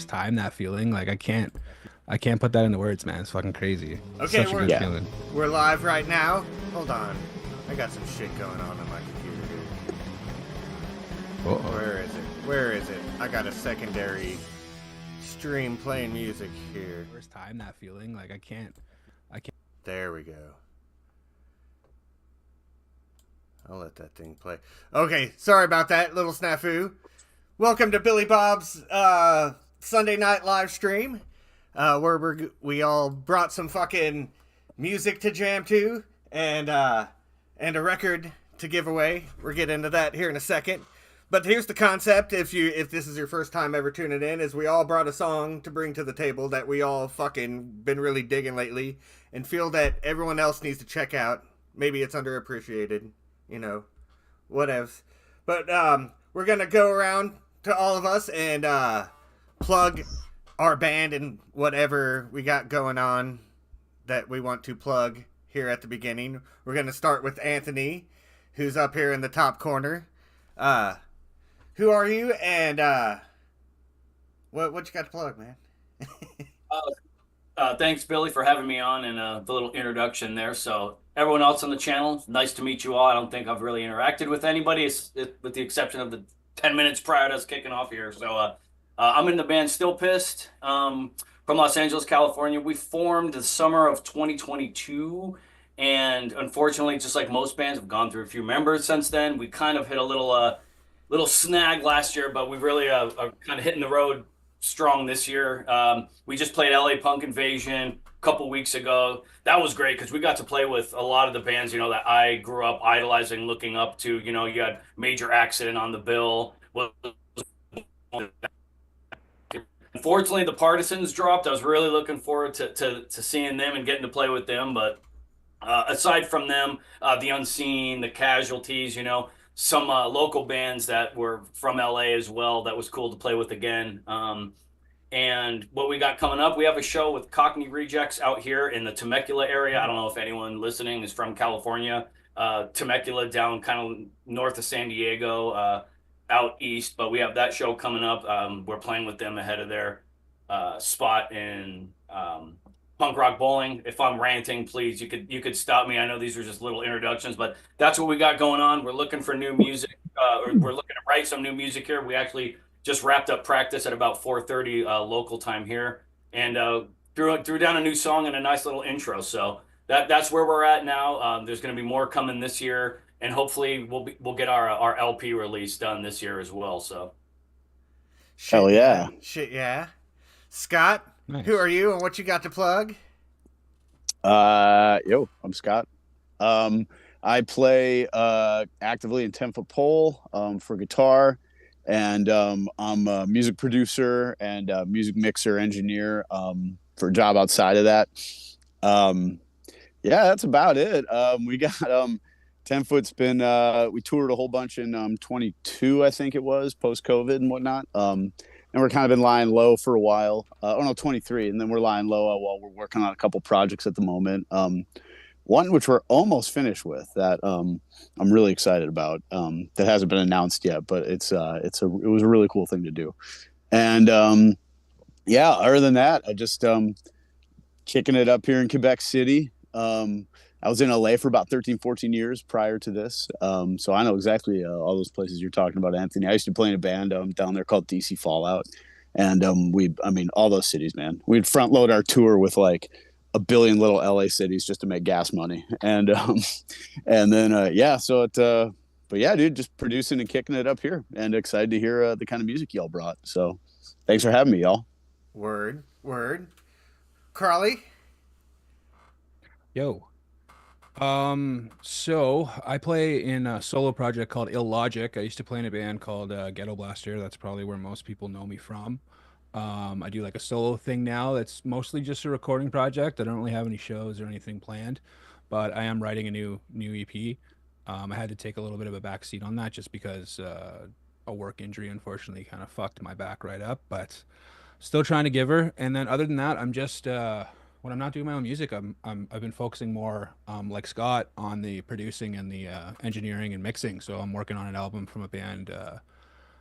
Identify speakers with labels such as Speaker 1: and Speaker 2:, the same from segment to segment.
Speaker 1: First time that feeling, like I can't put that into words, man. It's fucking crazy. It's
Speaker 2: Okay,
Speaker 1: such a good
Speaker 3: Yeah.
Speaker 1: feeling.
Speaker 2: we're live right now. Hold on, I got some shit going on my computer here.
Speaker 1: Uh-oh.
Speaker 2: Where is it? Where is it? I got a secondary stream playing music here.
Speaker 1: First time that feeling, like I can't.
Speaker 2: There we go. I'll let that thing play. Okay, sorry about that little snafu. Welcome to Billy Bob's Sunday night live stream, where we all brought some fucking music to jam to, and a record to give away. We'll get into that here in a second. But here's the concept: if this is your first time ever tuning in, is we all brought a song to bring to the table that we all fucking been really digging lately, and feel that everyone else needs to check out. Maybe it's underappreciated, you know, whatevs. But we're gonna go around to all of us and plug our band and whatever we got going on that we want to plug here at the beginning. We're gonna start with Anthony, who's up here in the top corner. Who are you, and what you got to plug, man?
Speaker 4: Thanks, Billy, for having me on and the little introduction there. So everyone else on the channel, nice to meet you all. I don't think I've really interacted with anybody, with the exception of the 10 minutes prior to us kicking off here. So I'm in the band Still Pist from Los Angeles, California. We formed the summer of 2022. And unfortunately, just like most bands, have gone through a few members since then. We kind of hit a little snag last year, but we really are kind of hitting the road strong this year. We just played LA Punk Invasion a couple weeks ago. That was great because we got to play with a lot of the bands, you know, that I grew up idolizing, looking up to. You know, you had Major Accident on the bill. Unfortunately, the Partisans dropped. I was really looking forward to seeing them and getting to play with them. But aside from them, the Unseen, the Casualties, you know, some local bands that were from LA as well. That was cool to play with again. And what we got coming up, we have a show with Cockney Rejects out here in the Temecula area. I don't know if anyone listening is from California. Temecula down kind of north of San Diego, out east. But we have that show coming up. We're playing with them ahead of their spot in Punk Rock Bowling. If I'm ranting, please, you could stop me. I know these are just little introductions, but that's what we got going on. We're looking for new music. Or we're looking to write some new music here. We actually just wrapped up practice at about 4:30 local time here, and threw down a new song and a nice little intro. So that's where we're at now. There's going to be more coming this year, and hopefully we'll get our LP release done this year as well. So
Speaker 3: Hell yeah.
Speaker 2: Shit, yeah. Scott,
Speaker 1: Nice.
Speaker 2: who are you and what you got to plug?
Speaker 3: I'm Scott. I play actively in 10-foot pole for guitar, and I'm a music producer and a music mixer engineer for a job outside of that. Yeah, that's about it. We got 10-foot's been we toured a whole bunch in 22, I think it was, post-COVID and whatnot. And we're kind of been lying low for a while. 23, and then we're lying low while we're working on a couple projects at the moment. One which we're almost finished with that I'm really excited about. That hasn't been announced yet, but it was a really cool thing to do. And yeah, other than that, I just kicking it up here in Quebec City. I was in LA for about 13, 14 years prior to this. So I know exactly all those places you're talking about, Anthony. I used to play in a band down there called DC Fallout. And all those cities, man. We'd front load our tour with like a billion little LA cities just to make gas money. And then but yeah, dude, just producing and kicking it up here, and excited to hear the kind of music y'all brought. So thanks for having me, y'all.
Speaker 2: Word. Crowley?
Speaker 1: Yo. So I play in a solo project called Illogic. I used to play in a band called Ghetto Blaster. That's probably where most people know me from. I do like a solo thing now that's mostly just a recording project. I don't really have any shows or anything planned, but I am writing a new EP. I had to take a little bit of a backseat on that just because a work injury unfortunately kind of fucked my back right up, but still trying to give her. And then other than that, I'm just when I'm not doing my own music, I've been focusing more like Scott on the producing and the engineering and mixing. So I'm working on an album from a band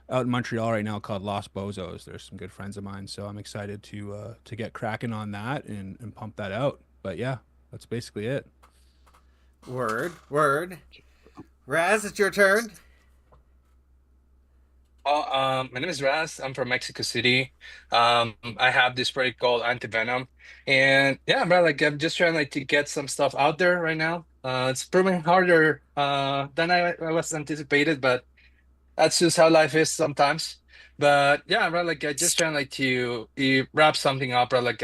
Speaker 1: out in Montreal right now called Los Bozos. There's some good friends of mine, so I'm excited to get cracking on that and pump that out. But yeah, that's basically it.
Speaker 2: Word, word. Raz, it's your turn.
Speaker 5: Oh, my name is Raz. I'm from Mexico City. I have this project called Anti-Venom, and yeah, bro, like I'm just trying like to get some stuff out there right now. It's proving harder than I was anticipated, but that's just how life is sometimes. But yeah, bro, like I just trying like to wrap something up, bro, like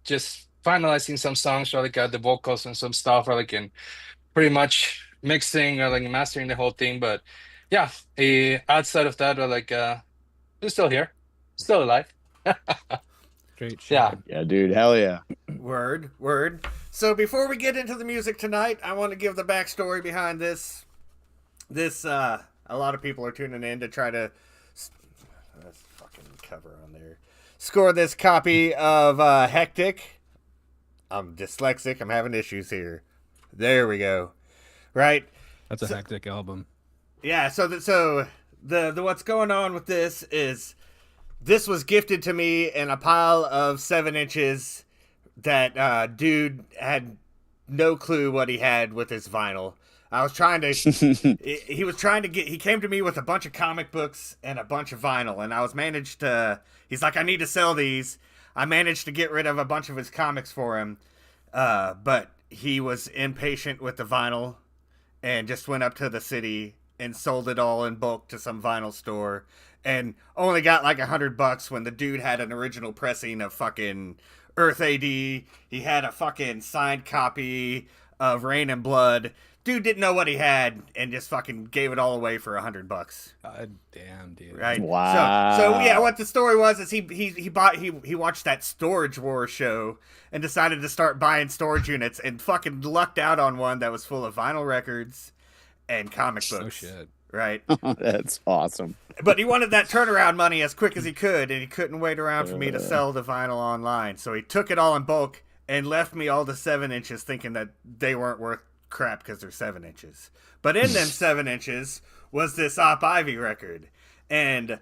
Speaker 5: just finalizing some songs, or like the vocals and some stuff, or like in pretty much mixing or like mastering the whole thing. But yeah, outside of that, like we're still here, still alive.
Speaker 1: Great
Speaker 5: Yeah.
Speaker 1: shit.
Speaker 3: Yeah, dude. Hell yeah.
Speaker 2: Word, word. So before we get into the music tonight, I want to give the backstory behind this. A lot of people are tuning in to try to that's fucking cover on there. Score this copy of Hectic. I'm dyslexic. I'm having issues here. There we go. Right.
Speaker 1: That's a hectic album.
Speaker 2: Yeah. The what's going on with this is this was gifted to me in a pile of 7 inches that dude had no clue what he had with his vinyl. I was trying to. He was trying to get. He came to me with a bunch of comic books and a bunch of vinyl, and I was managed to. He's like, I need to sell these. I managed to get rid of a bunch of his comics for him, but he was impatient with the vinyl, and just went up to the city and sold it all in bulk to some vinyl store, and only got like $100 when the dude had an original pressing of fucking Earth AD. He had a fucking signed copy of Rain and Blood. Dude didn't know what he had and just fucking gave it all away for $100.
Speaker 1: God damn, dude.
Speaker 2: Right.
Speaker 3: Wow.
Speaker 2: So yeah, what the story was is he watched that Storage Wars show and decided to start buying storage units and fucking lucked out on one that was full of vinyl records and comic books.
Speaker 1: Oh shit.
Speaker 2: Right.
Speaker 3: That's awesome.
Speaker 2: But he wanted that turnaround money as quick as he could, and he couldn't wait around for me to sell the vinyl online. So he took it all in bulk and left me all the 7 inches, thinking that they weren't worth crap because they're 7 inches. But in them 7 inches was this Op Ivy record. And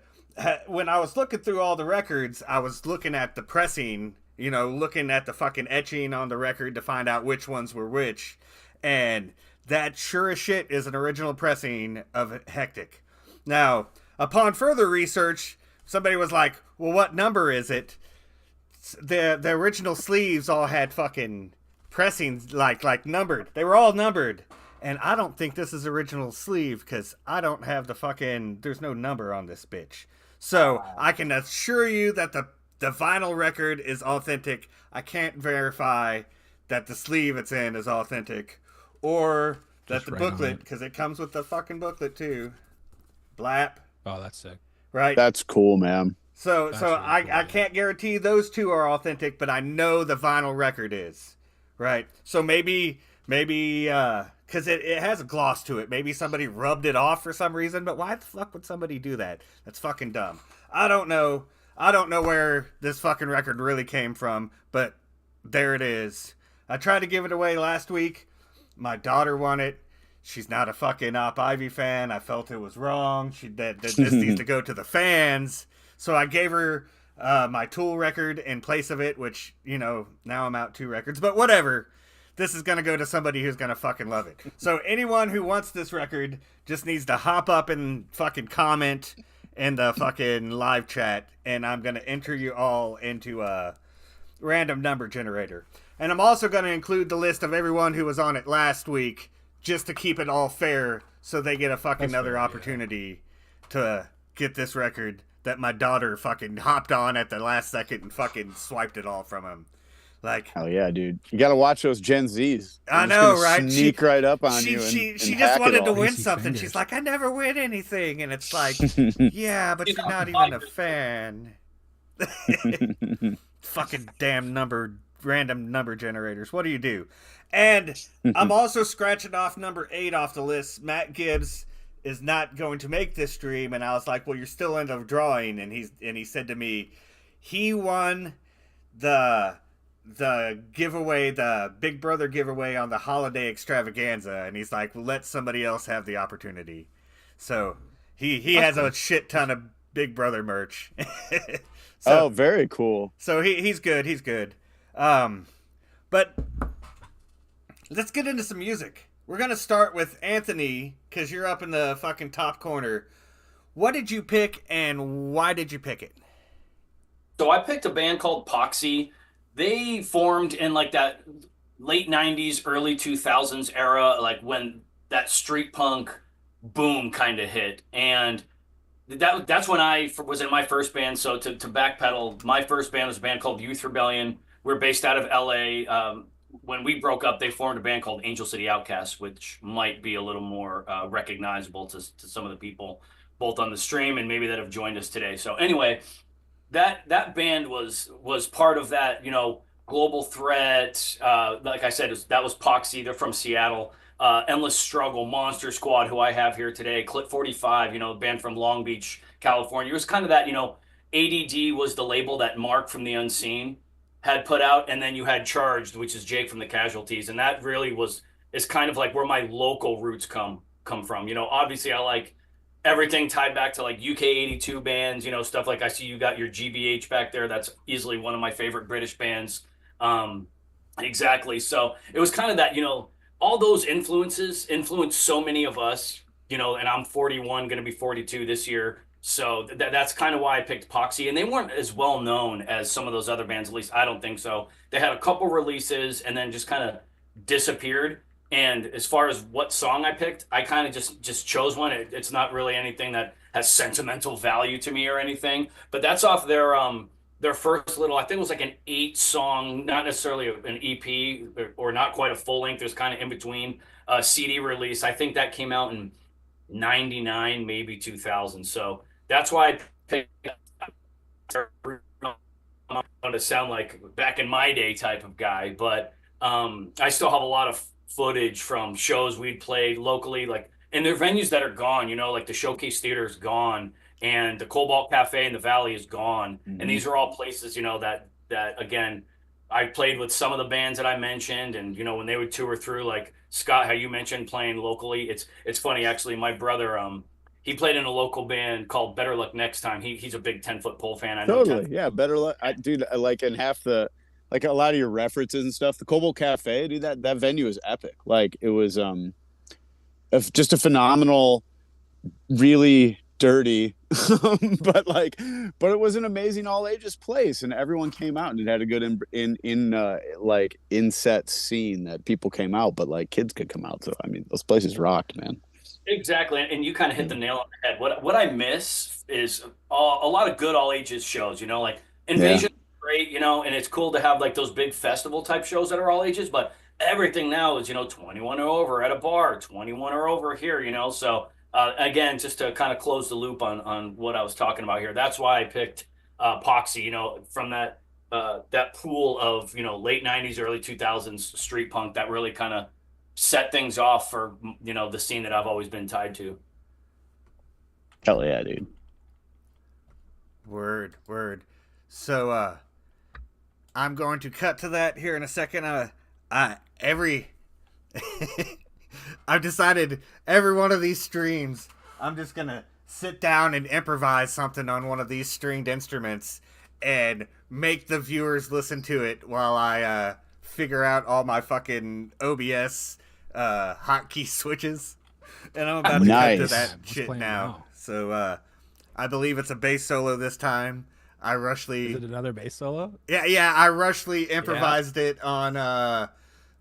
Speaker 2: when I was looking through all the records, I was looking at the pressing, looking at the fucking etching on the record to find out which ones were which. And that sure as shit is an original pressing of Hectic. Now, upon further research, somebody was like, well, what number is it? The original sleeves all had fucking pressings like numbered. They were all numbered. And I don't think this is original sleeve because I don't have the fucking, there's no number on this bitch. So I can assure you that the vinyl record is authentic. I can't verify that the sleeve it's in is authentic. Or that
Speaker 1: Just
Speaker 2: the
Speaker 1: right on
Speaker 2: booklet,
Speaker 1: it.
Speaker 2: because it comes with the fucking booklet too. Blap.
Speaker 1: Oh, that's sick.
Speaker 2: Right?
Speaker 3: That's cool, man.
Speaker 2: So
Speaker 1: That's
Speaker 2: so
Speaker 1: really
Speaker 2: I,
Speaker 1: cool,
Speaker 2: I
Speaker 1: yeah.
Speaker 2: can't guarantee those two are authentic, but I know the vinyl record is. Right? So maybe because it has a gloss to it. Maybe somebody rubbed it off for some reason, but why the fuck would somebody do that? That's fucking dumb. I don't know. I don't know where this fucking record really came from, but there it is. I tried to give it away last week. My daughter won it. She's not a fucking Op Ivy fan. I felt it was wrong. That this needs to go to the fans. So I gave her my Tool record in place of it, which, now I'm out 2 records. But whatever. This is going to go to somebody who's going to fucking love it. So anyone who wants this record just needs to hop up and fucking comment in the fucking live chat. And I'm going to enter you all into a random number generator. And I'm also going to include the list of everyone who was on it last week just to keep it all fair so they get a fucking
Speaker 1: That's
Speaker 2: other
Speaker 1: fair, yeah.
Speaker 2: opportunity to get this record that my daughter fucking hopped on at the last second and fucking swiped it all from him. Like,
Speaker 3: Hell yeah, dude. You got to watch those Gen Zs. They're
Speaker 2: I
Speaker 3: just
Speaker 2: know,
Speaker 3: gonna
Speaker 2: right?
Speaker 3: Sneak right up on
Speaker 2: she
Speaker 3: you and,
Speaker 2: she
Speaker 3: and
Speaker 2: just
Speaker 3: hack it
Speaker 2: wanted to
Speaker 3: all.
Speaker 2: win
Speaker 1: Greasy
Speaker 2: something.
Speaker 1: fingers.
Speaker 2: She's like, I never win anything. And it's like, yeah, but you're not even a fan. Fucking damn random number generators. What do you do? And I'm also scratching off number 8 off the list. Matt Gibbs is not going to make this stream, and I was like, well, you're still in the drawing. And he said to me, he won the giveaway, the Big Brother giveaway on the holiday extravaganza, and he's like, well, let somebody else have the opportunity. So He has a shit ton of Big Brother merch.
Speaker 3: Oh, very cool.
Speaker 2: So he's good. He's good. But let's get into some music. We're gonna start with Anthony because you're up in the fucking top corner. What did you pick and why did you pick it?
Speaker 4: So I picked a band called Poxy. They formed in like that late 90s, early 2000s era, like when that street punk boom kind of hit. And that's when I was in my first band. So to backpedal, my first band was a band called Youth Rebellion. We're based out of LA. When we broke up, they formed a band called Angel City Outcasts, which might be a little more recognizable to some of the people, both on the stream and maybe that have joined us today. So anyway, that band was part of that, global threat. Like I said, that was Poxy. They're from Seattle. Endless Struggle, Monster Squad, who I have here today, Clip 45, a band from Long Beach, California. It was kind of that, ADD was the label that Mark from The Unseen had put out, and then you had Charged, which is Jake from the Casualties, and that really is kind of like where my local roots come from. Obviously I like everything tied back to like UK 82 bands, stuff like I see you got your GBH back there. That's easily one of my favorite British bands. Exactly. So it was kind of that, all those influences influenced so many of us, and I'm 41, going to be 42 this year. So that's kind of why I picked Poxy. And they weren't as well known as some of those other bands, at least I don't think so. They had a couple releases and then just kind of disappeared. And as far as what song I picked, I kind of just chose one. It's not really anything that has sentimental value to me or anything, but that's off their first little, I think it was like an 8-song, not necessarily an EP or not quite a full length. There's kind of in between CD release. I think that came out in 99, maybe 2000. So that's why I picked. I'm going to sound like back in my day type of guy, but I still have a lot of footage from shows we'd played locally, like in their venues that are gone, like the Showcase Theater is gone and the Cobalt Cafe in the Valley is gone. Mm-hmm. And these are all places, that again, I played with some of the bands that I mentioned. And, when they would tour through, like Scott, how you mentioned playing locally, it's funny, actually, my brother, he played in a local band called Better Luck Next Time. He's a big 10-foot pole fan. I know.
Speaker 3: Totally. Yeah. Better Luck. Dude, like in half the, like a lot of your references and stuff, the Cobalt Cafe, dude, that venue is epic. Like it was just a phenomenal, really dirty, but it was an amazing all ages place, and everyone came out, and it had a good in set scene that people came out, but like kids could come out. So I mean, those places rocked, man.
Speaker 4: Exactly, and you kind of hit the nail on the head. What I miss is a lot of good all ages shows. Like Invasion. Yeah. Great, and it's cool to have like those big festival type shows that are all ages, but everything now is 21 or over at a bar, 21 or over here, so again, just to kind of close the loop on what I was talking about here, that's why I picked Poxy, from that pool of late 90s early 2000s street punk that really kind of set things off for the scene that I've always been tied to.
Speaker 3: Hell yeah, dude.
Speaker 2: Word. So I'm going to cut to that here in a second. I've decided every one of these streams, I'm just going to sit down and improvise something on one of these stringed instruments and make the viewers listen to it while I figure out all my fucking OBS hotkey switches. And I'm about to cut to that shit now. So I believe it's a bass solo this time. Is
Speaker 1: it another bass solo?
Speaker 2: Yeah. I rushly improvised it on.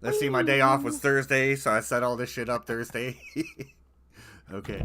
Speaker 2: Let's see, my day off was Thursday, so I set all this shit up Thursday. Okay.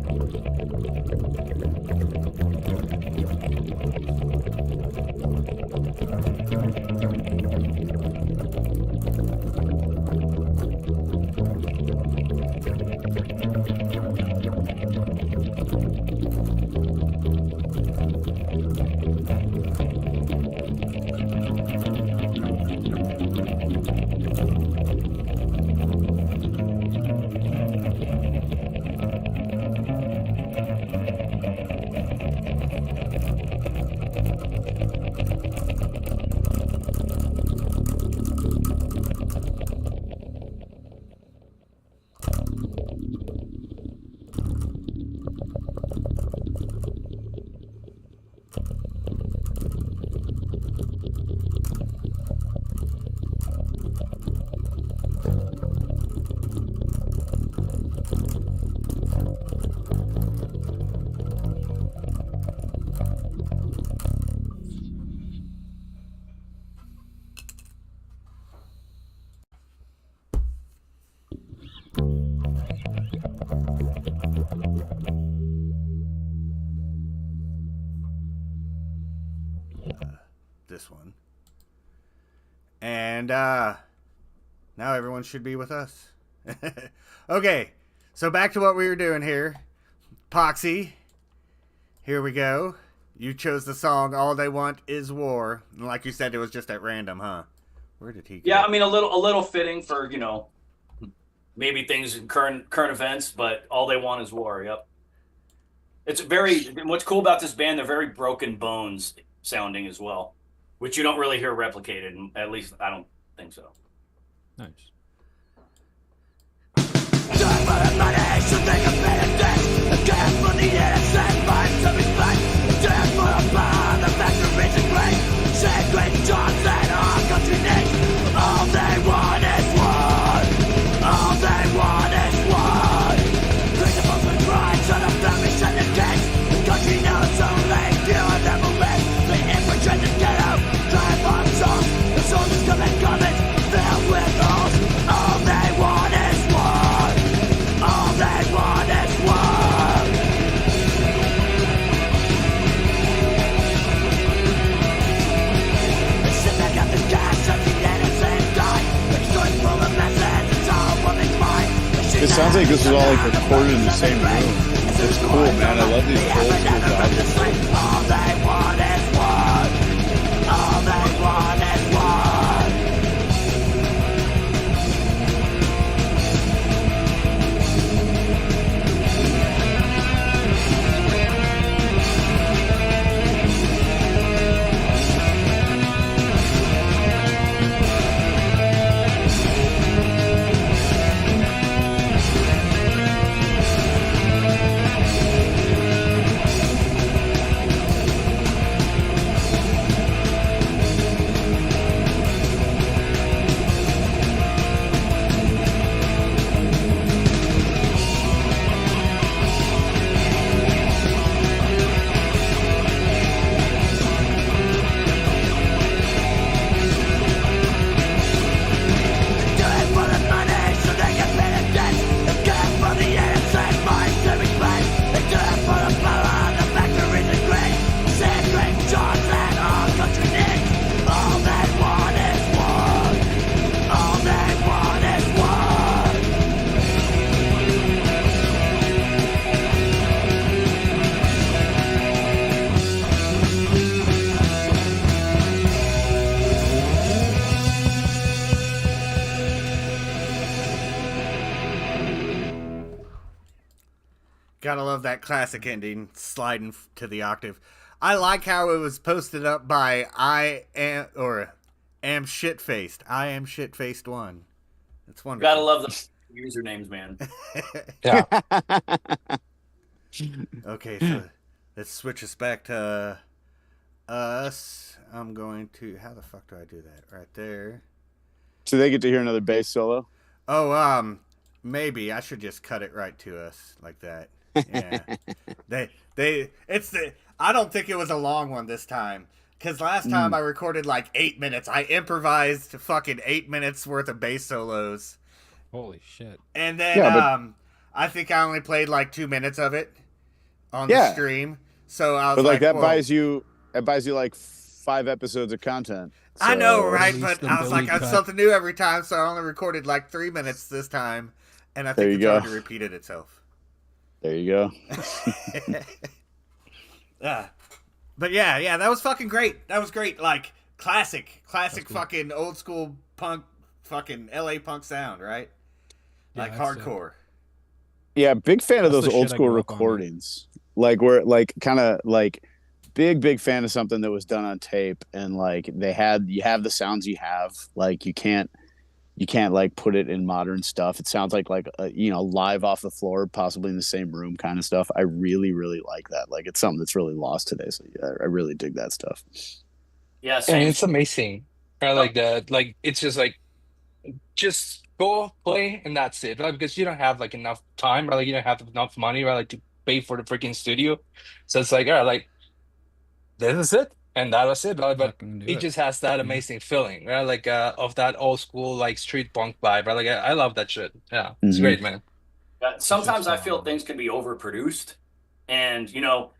Speaker 2: this one. And now everyone should be with us. Okay, so back to what we were doing here. Poxy, here we go. You chose the song "All They Want Is War," and like you said, it was just at random, huh? Where did he go?
Speaker 4: Yeah, I mean, a little fitting for maybe things in current events, but all they want is war. Yep. It's very. What's cool about this band? They're very Broken Bones sounding as well, which you don't really hear replicated. At least I don't think so.
Speaker 1: Nice.
Speaker 6: All they want is war. All they want is war. Principles and rights on the families and the kids. The country knows only few of them will live. The infiltrate the ghetto, drive on songs. The soldiers come and comments filled with holes. All they want is war. All they want is war. They sit back at the gas at the innocent die. The story's full of messages, it's all woman's mind.
Speaker 3: It sounds like this was all like recorded in the same room. It's cool, man. I love these old school jobs.
Speaker 6: All they want is war. All they want is war.
Speaker 2: Gotta love that classic ending, sliding to the octave. I like how it was posted up by am shit faced. I am shit faced one. It's wonderful.
Speaker 4: Gotta love the usernames, man.
Speaker 5: Yeah.
Speaker 2: Okay, so let's switch us back to us. I'm going to. How the fuck do I do that? Right there.
Speaker 3: So they get to hear another bass solo.
Speaker 2: Oh, maybe I should just cut it right to us like that. Yeah. I don't think it was a long one this time. Because last time I recorded like 8 minutes. I improvised fucking 8 minutes worth of bass solos.
Speaker 1: Holy shit.
Speaker 2: And then I think I only played like 2 minutes of it on the stream. So I was
Speaker 3: but like that
Speaker 2: well,
Speaker 3: buys you like 5 episodes of content. So.
Speaker 2: I know, right?
Speaker 1: At
Speaker 2: But
Speaker 1: least
Speaker 2: I was like,
Speaker 1: cut.
Speaker 2: it's something new every time, so I only recorded like 3 minutes this time. And I think it's already repeated itself.
Speaker 3: There you go.
Speaker 2: But yeah, that was fucking great. That was great. Like classic fucking old school punk, fucking LA punk sound, right?
Speaker 1: Yeah,
Speaker 2: Like
Speaker 1: that's
Speaker 2: hardcore.
Speaker 3: Yeah, big fan of
Speaker 1: That's
Speaker 3: those
Speaker 1: the
Speaker 3: old
Speaker 1: shit I
Speaker 3: school
Speaker 1: grew up on,
Speaker 3: recordings. Like where like kind of like big fan of something that was done on tape, and like you have the sounds you have. Like you can't like put it in modern stuff. It sounds like live off the floor, possibly in the same room kind of stuff. I really like that. Like it's something that's really lost today. So yeah, I really dig that stuff.
Speaker 4: Yeah,
Speaker 5: And
Speaker 4: same.
Speaker 5: it's amazing. Right? Like that. Like it's just go play and that's it. Right? Because you don't have like enough time, right? Like you don't have enough money, right? Like to pay for the freaking studio. So it's like, all right, like this is it. And that was it, right? But
Speaker 1: Fucking do
Speaker 5: it
Speaker 1: it.
Speaker 5: just has that amazing feeling, right? Like of that old school like street punk vibe, right? Like I love that shit. Yeah, it's
Speaker 3: Mhm.
Speaker 5: great, man.
Speaker 4: Sometimes I
Speaker 1: Just,
Speaker 4: feel things can be overproduced, And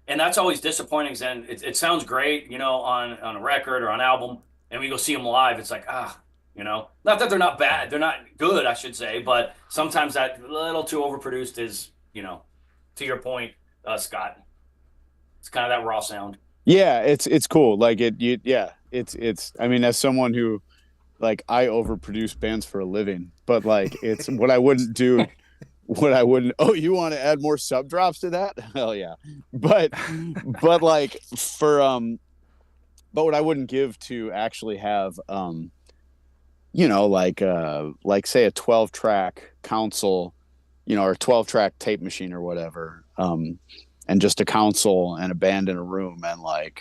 Speaker 4: and that's always disappointing. And it sounds great, on a record or on album, and we go see them live. It's like not that they're not bad, they're not good, I should say, but sometimes that little too overproduced is, to your point, Scott. It's kind of that raw sound.
Speaker 3: Yeah, it's cool. Like it's. I mean, as someone who, like, I overproduce bands for a living, but like it's what I wouldn't do. What I wouldn't. Oh, you want to add more sub drops to that? Hell yeah. But like but what I wouldn't give to actually have like say a 12-track console, or a 12-track tape machine or whatever, and just a console and a band in a room and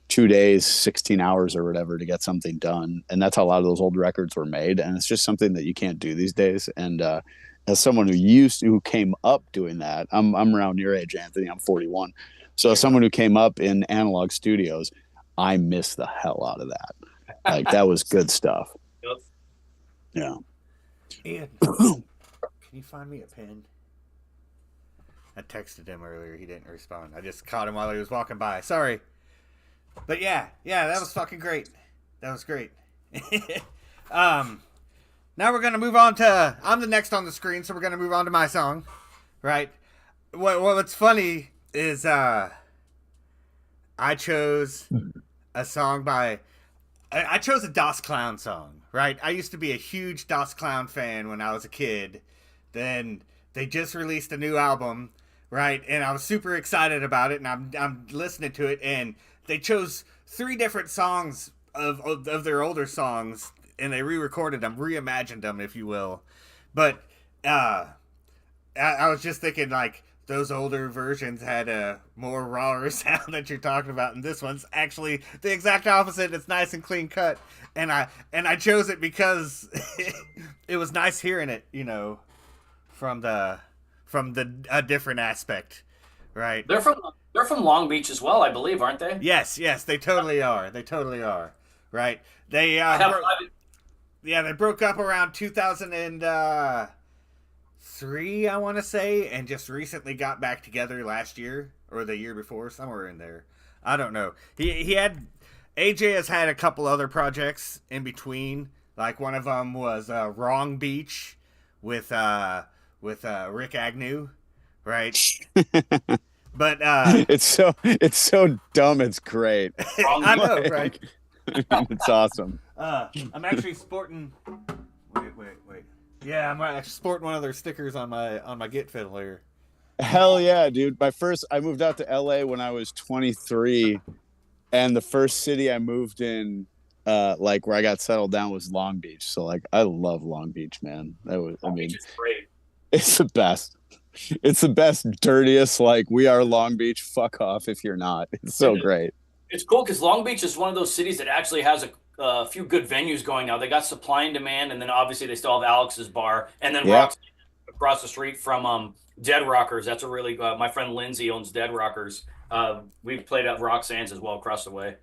Speaker 3: 2 days, 16 hours or whatever to get something done. And that's how a lot of those old records were made. And it's just something that you can't do these days. And as someone who came up doing that, I'm around your age, Anthony. I'm 41. So as someone who came up in analog studios, I miss the hell out of that. Like, that was good stuff.
Speaker 4: Yep.
Speaker 2: Yeah. Ian, can you find me a pen? I texted him earlier. He didn't respond. I just caught him while he was walking by. Sorry. But yeah, that was fucking great. That was great. Now we're going to move on to... I'm the next on the screen, so we're going to move on to my song. Right? What's funny is I chose a song by... I chose a Das Clown song, right? I used to be a huge Das Clown fan when I was a kid. Then they just released a new album, right? And I was super excited about it, and I'm listening to it, and they chose 3 different songs of their older songs, and they re-recorded them, reimagined them, if you will. But I was just thinking, like, those older versions had a more rawer sound that you're talking about, and this one's actually the exact opposite. It's nice and clean cut, and I chose it because it was nice hearing it, from a different aspect, right?
Speaker 4: They're from Long Beach as well, I believe, aren't they?
Speaker 2: Yes, they totally are. They totally are, right? They they broke up around 2003, I want to say, and just recently got back together last year or the year before, somewhere in there. I don't know. AJ has had a couple other projects in between. Like, one of them was Wrong Beach with Rick Agnew, right? But
Speaker 3: it's so dumb. It's great.
Speaker 2: I know, right?
Speaker 3: It's awesome.
Speaker 2: I'm actually sporting. Wait. Yeah, I'm actually sporting one of their stickers on my Git fiddle here.
Speaker 3: Hell yeah, dude! I moved out to LA when I was 23, and the first city I moved in, where I got settled down, was Long Beach. So, like, I love Long Beach, man.
Speaker 4: Long Beach is great.
Speaker 3: It's the best. It's the best, dirtiest, like, we are Long Beach, fuck off if you're not. It's so great.
Speaker 4: It's cool because Long Beach is one of those cities that actually has a few good venues going now. They got Supply and Demand, and then obviously they still have Alex's Bar, and then Rock's across the street from Dead Rockers. That's a really my friend Lindsay owns Dead Rockers. We've played at Roxanne's as well across the way.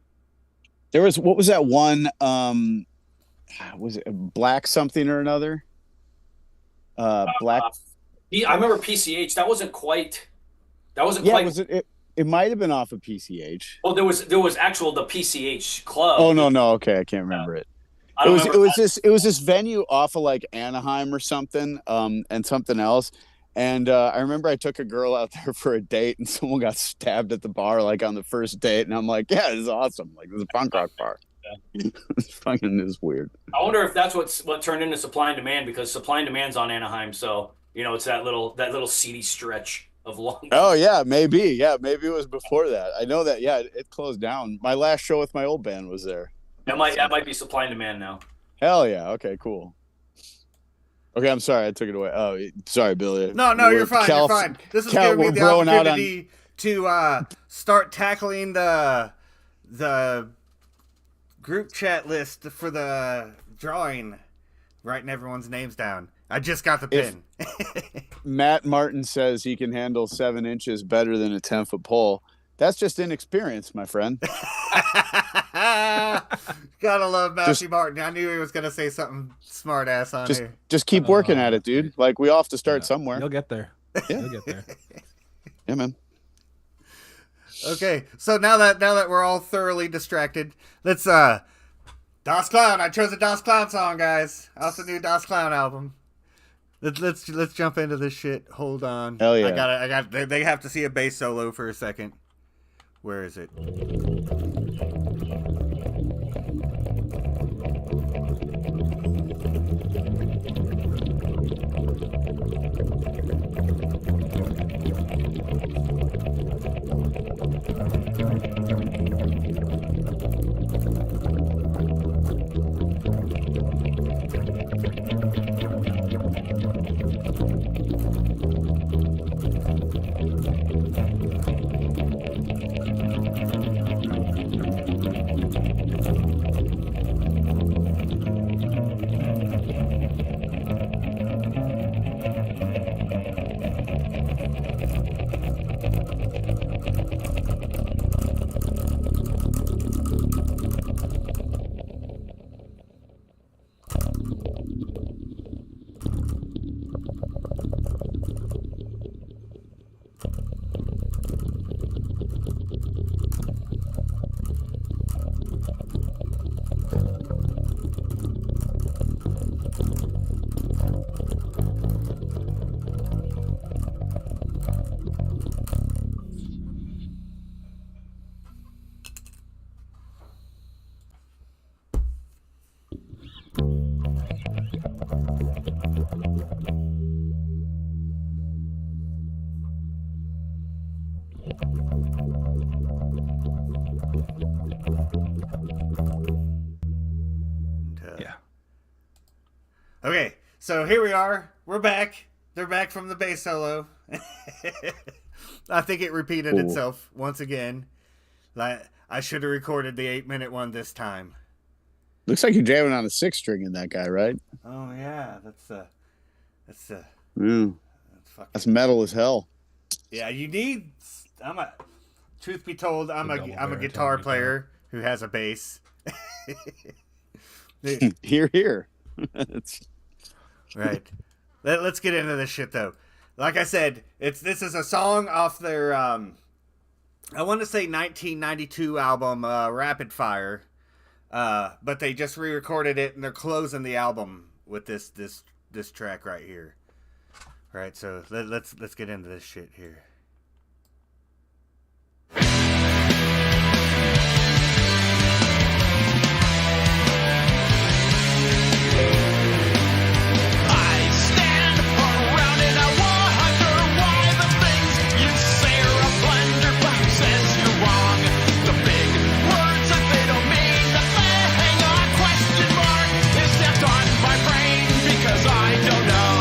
Speaker 3: There was, what was that one? Was it Black something or another? Black.
Speaker 4: I remember PCH. That wasn't quite.
Speaker 3: Was it? It might have been off of PCH.
Speaker 4: Oh, there was actual the PCH club.
Speaker 3: Oh no, okay, I can't remember it. It was this venue off of, like, Anaheim or something, and something else. And I remember I took a girl out there for a date, and someone got stabbed at the bar, like, on the first date, and I'm like, yeah, this is awesome. Like, this is a punk rock bar. Yeah. It's weird.
Speaker 4: I wonder if that's what turned into Supply and Demand, because Supply and Demand's on Anaheim, so it's that little seedy stretch of Long Beach.
Speaker 3: Oh yeah, maybe it was before that. I know that. Yeah, it closed down. My last show with my old band was there.
Speaker 4: That might be Supply and Demand now.
Speaker 3: Hell yeah. Okay, cool. Okay, I'm sorry I took it away. Oh, sorry, Billy.
Speaker 2: No, you're fine. You're fine. This is giving me the opportunity to start tackling the group chat list for the drawing, writing everyone's names down. I just got the pin.
Speaker 3: Matt Martin says he can handle 7 inches better than a 10-foot pole. That's just inexperience, my friend.
Speaker 2: Gotta love Matthew Martin. I knew he was gonna say something smart ass on here.
Speaker 3: Just keep working at it, dude. Like, we all have to start somewhere.
Speaker 1: You'll get there.
Speaker 3: Yeah.
Speaker 1: You'll get there.
Speaker 3: Yeah, man.
Speaker 2: Okay, so now that we're all thoroughly distracted, let's Das Clown. I chose a Das Clown song, guys. Off the new Das Clown album. Let's jump into this shit. Hold on.
Speaker 3: Hell yeah.
Speaker 2: I got. They have to see a bass solo for a second. Where is it?
Speaker 1: Yeah.
Speaker 2: Okay, so here we are. We're back. They're back from the bass solo. I think it repeated itself once again. Like I should have recorded the 8-minute one this time.
Speaker 3: Looks like you're jamming on a 6-string in that guy, right?
Speaker 2: Oh yeah, that's
Speaker 3: Mm.
Speaker 2: fucking,
Speaker 3: That's metal as hell.
Speaker 2: yeah. You need. Truth be told, I'm a
Speaker 1: baritone
Speaker 2: guitar
Speaker 1: guitar.
Speaker 2: player who has a bass.
Speaker 3: Here, here. It's
Speaker 2: Right. Let's get into this shit though. Like I said, this is a song off their I want to say 1992 album Rapid Fire. But they just re-recorded it and they're closing the album with this track right here. Right, so let's get into this shit here.
Speaker 6: I stand around and I wonder why the things you say are a blunder, but who says you're wrong? The big words that they don't mean the thing. A question mark is stepped on my brain because I don't know.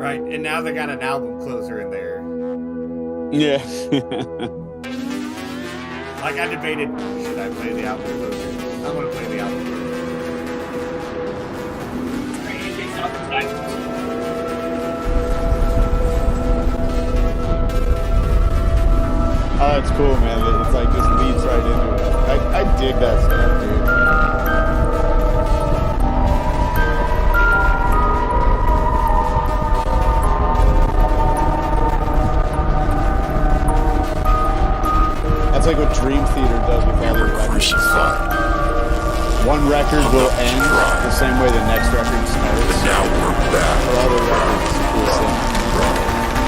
Speaker 2: Right, and now they got an album closer in there.
Speaker 3: Yeah.
Speaker 2: Like I debated, should I play the album closer? I'm gonna play the album closer.
Speaker 3: Oh, it's cool, man. It's like just leads right into it. I dig that stuff, dude. That's like what Dream Theater does with all their records. One record will end the same way the next record starts.
Speaker 6: Now we're back.
Speaker 3: For all the records, it's the same.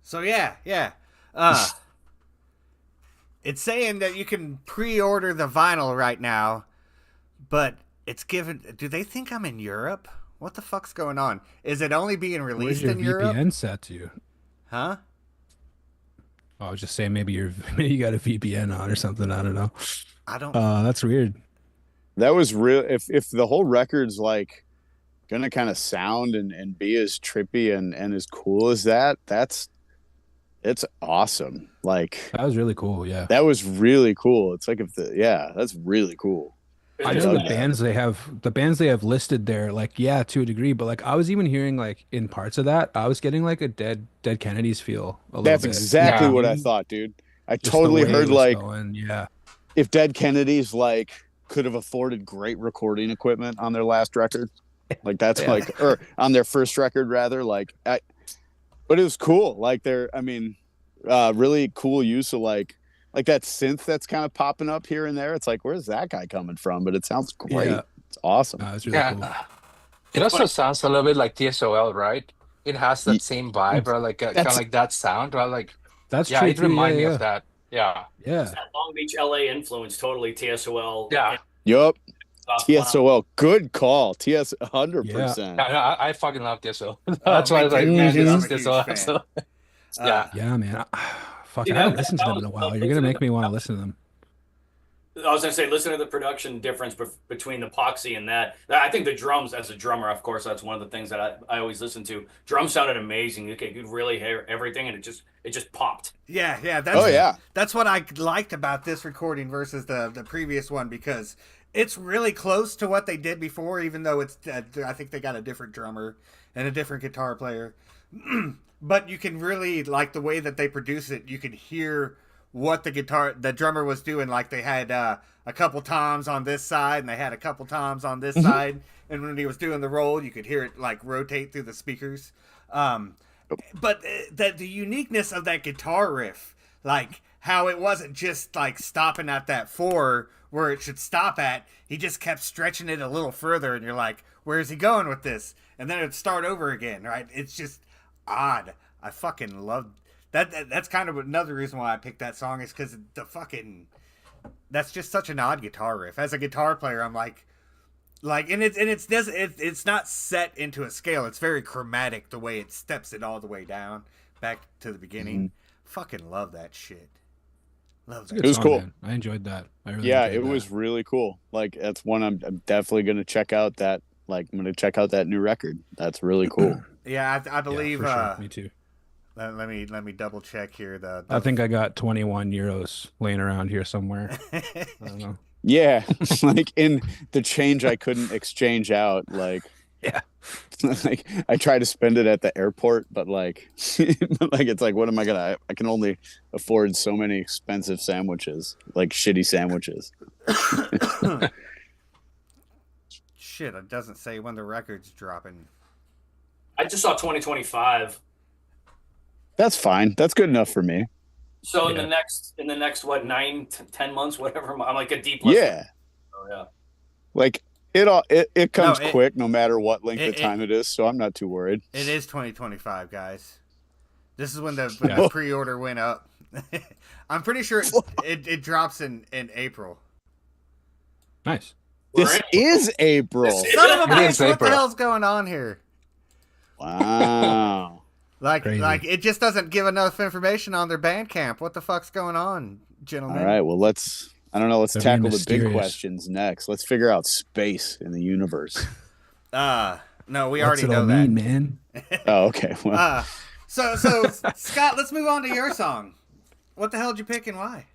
Speaker 2: So yeah. It's saying that you can pre-order the vinyl right now, but it's given. Do they think I'm in Europe? What the fuck's going on? Is it only being
Speaker 1: Where's
Speaker 2: released
Speaker 1: your
Speaker 2: in Europe?
Speaker 1: VPN set to?
Speaker 2: Huh?
Speaker 1: Oh, I was just saying maybe you got a VPN on or something. I don't know.
Speaker 2: I don't.
Speaker 1: That's weird.
Speaker 3: That was real. If the whole record's like gonna kind of sound and be as trippy and as cool as that, it's awesome. Like
Speaker 1: That was really cool. Yeah.
Speaker 3: that was really cool. It's like that's really cool.
Speaker 1: I know the bands they have listed there, like, yeah, to a degree, but like I was even hearing like in parts of that, I was getting like a Dead Kennedys feel a little
Speaker 3: That's
Speaker 1: bit.
Speaker 3: exactly
Speaker 5: Yeah.
Speaker 3: what I thought, dude. I
Speaker 1: Just the
Speaker 3: totally
Speaker 1: way it
Speaker 3: heard
Speaker 1: was
Speaker 3: like
Speaker 1: going, yeah.
Speaker 3: if Dead Kennedys like could have afforded great recording equipment on their last record, like that's
Speaker 1: Yeah.
Speaker 3: like, or on their first record rather, like but it was cool. Like really cool use of like that synth that's kind of popping up here and there. It's like, where's that guy coming from? But it sounds great.
Speaker 1: Yeah.
Speaker 3: It's awesome.
Speaker 1: It's really cool.
Speaker 5: It also sounds a little bit like TSOL, right? It has that same vibe, right? Like kind of like that sound, right? Like
Speaker 1: That's
Speaker 5: yeah,
Speaker 1: true.
Speaker 5: it
Speaker 1: too,
Speaker 5: reminds me
Speaker 1: yeah.
Speaker 5: of that. Yeah.
Speaker 1: Yeah.
Speaker 4: That Long Beach, LA influence, totally TSOL.
Speaker 5: Yeah.
Speaker 3: Yup.
Speaker 4: Stuff.
Speaker 3: TSOL. Good call. TS 100%.
Speaker 5: I fucking love TSO. That's why I was like,
Speaker 2: me
Speaker 5: man,
Speaker 2: too.
Speaker 5: this
Speaker 2: I'm
Speaker 5: is
Speaker 2: a huge
Speaker 5: TSO.
Speaker 2: fan.
Speaker 5: So, yeah.
Speaker 1: Yeah, man. Fuck,
Speaker 4: Dude,
Speaker 1: I haven't
Speaker 4: that-
Speaker 1: listened to
Speaker 4: that
Speaker 1: them
Speaker 4: was
Speaker 1: in a
Speaker 4: one
Speaker 1: while.
Speaker 4: of
Speaker 1: You're
Speaker 4: the
Speaker 1: gonna
Speaker 4: things
Speaker 1: make me
Speaker 4: that-
Speaker 1: want to listen to them.
Speaker 4: I was gonna say, listen to the production difference between the Poxy and that. I think the drums, as a drummer, of course, that's one of the things that I always listen to. Drums sounded amazing. You could really hear everything, and it just popped.
Speaker 2: Yeah.
Speaker 3: Oh, yeah.
Speaker 2: That's what I liked about this recording versus the previous one, because it's really close to what they did before, even though it's I think they got a different drummer and a different guitar player. But you can really, like, the way that they produce it, you can hear what the drummer was doing. Like they had a couple toms on this side and they had a couple toms on this side, and when he was doing the roll, you could hear it like rotate through the speakers. But the uniqueness of that guitar riff, like how it wasn't just like stopping at that 4 where it should stop at, he just kept stretching it a little further, and you're like, where's he going with this? And then it'd start over again, right? It's just odd. I fucking love that. That's kind of another reason why I picked that song, is because that's just such an odd guitar riff. As a guitar player, I'm like, and it's not set into a scale. It's very chromatic the way it steps it all the way down back to the beginning. Fucking love that shit. Love that.
Speaker 3: It was cool.
Speaker 1: Man. I enjoyed that. I really
Speaker 3: Yeah,
Speaker 1: enjoyed
Speaker 3: it
Speaker 1: that.
Speaker 3: was really cool. Like that's one I'm definitely gonna check out. That like I'm gonna check out that new record. That's really cool.
Speaker 2: Yeah, I believe.
Speaker 1: For sure. Me too.
Speaker 2: Let me double check here.
Speaker 1: I think I got 21 euros laying around here somewhere. I don't know.
Speaker 3: Yeah, like in the change I couldn't exchange out. Like
Speaker 1: Yeah.
Speaker 3: like I try to spend it at the airport, but like it's like, what am I gonna? I can only afford so many expensive sandwiches, like shitty sandwiches.
Speaker 2: Shit, it doesn't say when the record's dropping.
Speaker 4: I just saw 2025.
Speaker 3: That's fine. That's good enough for me.
Speaker 4: So in
Speaker 1: Yeah.
Speaker 4: the next what 9-10 months, whatever. I'm like a D+.
Speaker 3: Yeah,
Speaker 4: Oh, yeah.
Speaker 3: like it comes
Speaker 2: No,
Speaker 3: quick no matter what length of time it is, so I'm not too worried.
Speaker 2: It is 2025, guys. This is when the pre-order went up. I'm pretty sure it drops in April.
Speaker 1: Nice.
Speaker 3: This is April.
Speaker 2: Son of a
Speaker 5: It
Speaker 2: bitch,
Speaker 5: is
Speaker 2: what
Speaker 5: April.
Speaker 2: the hell's going on here?
Speaker 3: Wow.
Speaker 1: Crazy.
Speaker 2: Like it just doesn't give enough information on their Bandcamp. What the fuck's going on, gentlemen?
Speaker 3: All right, well, let's
Speaker 1: They're being
Speaker 3: tackle the big
Speaker 1: mysterious.
Speaker 3: questions next. Let's figure out space in the universe.
Speaker 2: No, we
Speaker 1: What's
Speaker 2: already
Speaker 1: it
Speaker 2: know
Speaker 1: all
Speaker 2: that.
Speaker 1: mean, man?
Speaker 3: Oh, okay. Well,
Speaker 2: So Scott, let's move on to your song. What the hell did you pick and why?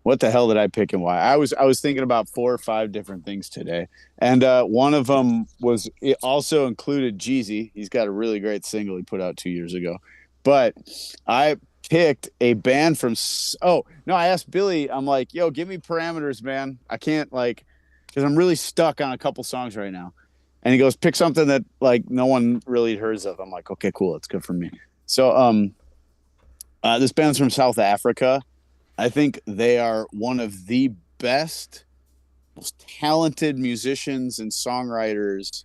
Speaker 3: what the hell did I pick and why? I was thinking about 4 or 5 different things today, and one of them was it also included Jeezy. He's got a really great single he put out 2 years ago, but I picked a band from. Oh no, I asked Billy. I'm like, yo, give me parameters, man. I can't because I'm really stuck on a couple songs right now. And he goes, pick something that like no one really hears of. I'm like, okay, cool, it's good for me. So this band's from South Africa. I think they are one of the best, most talented musicians and songwriters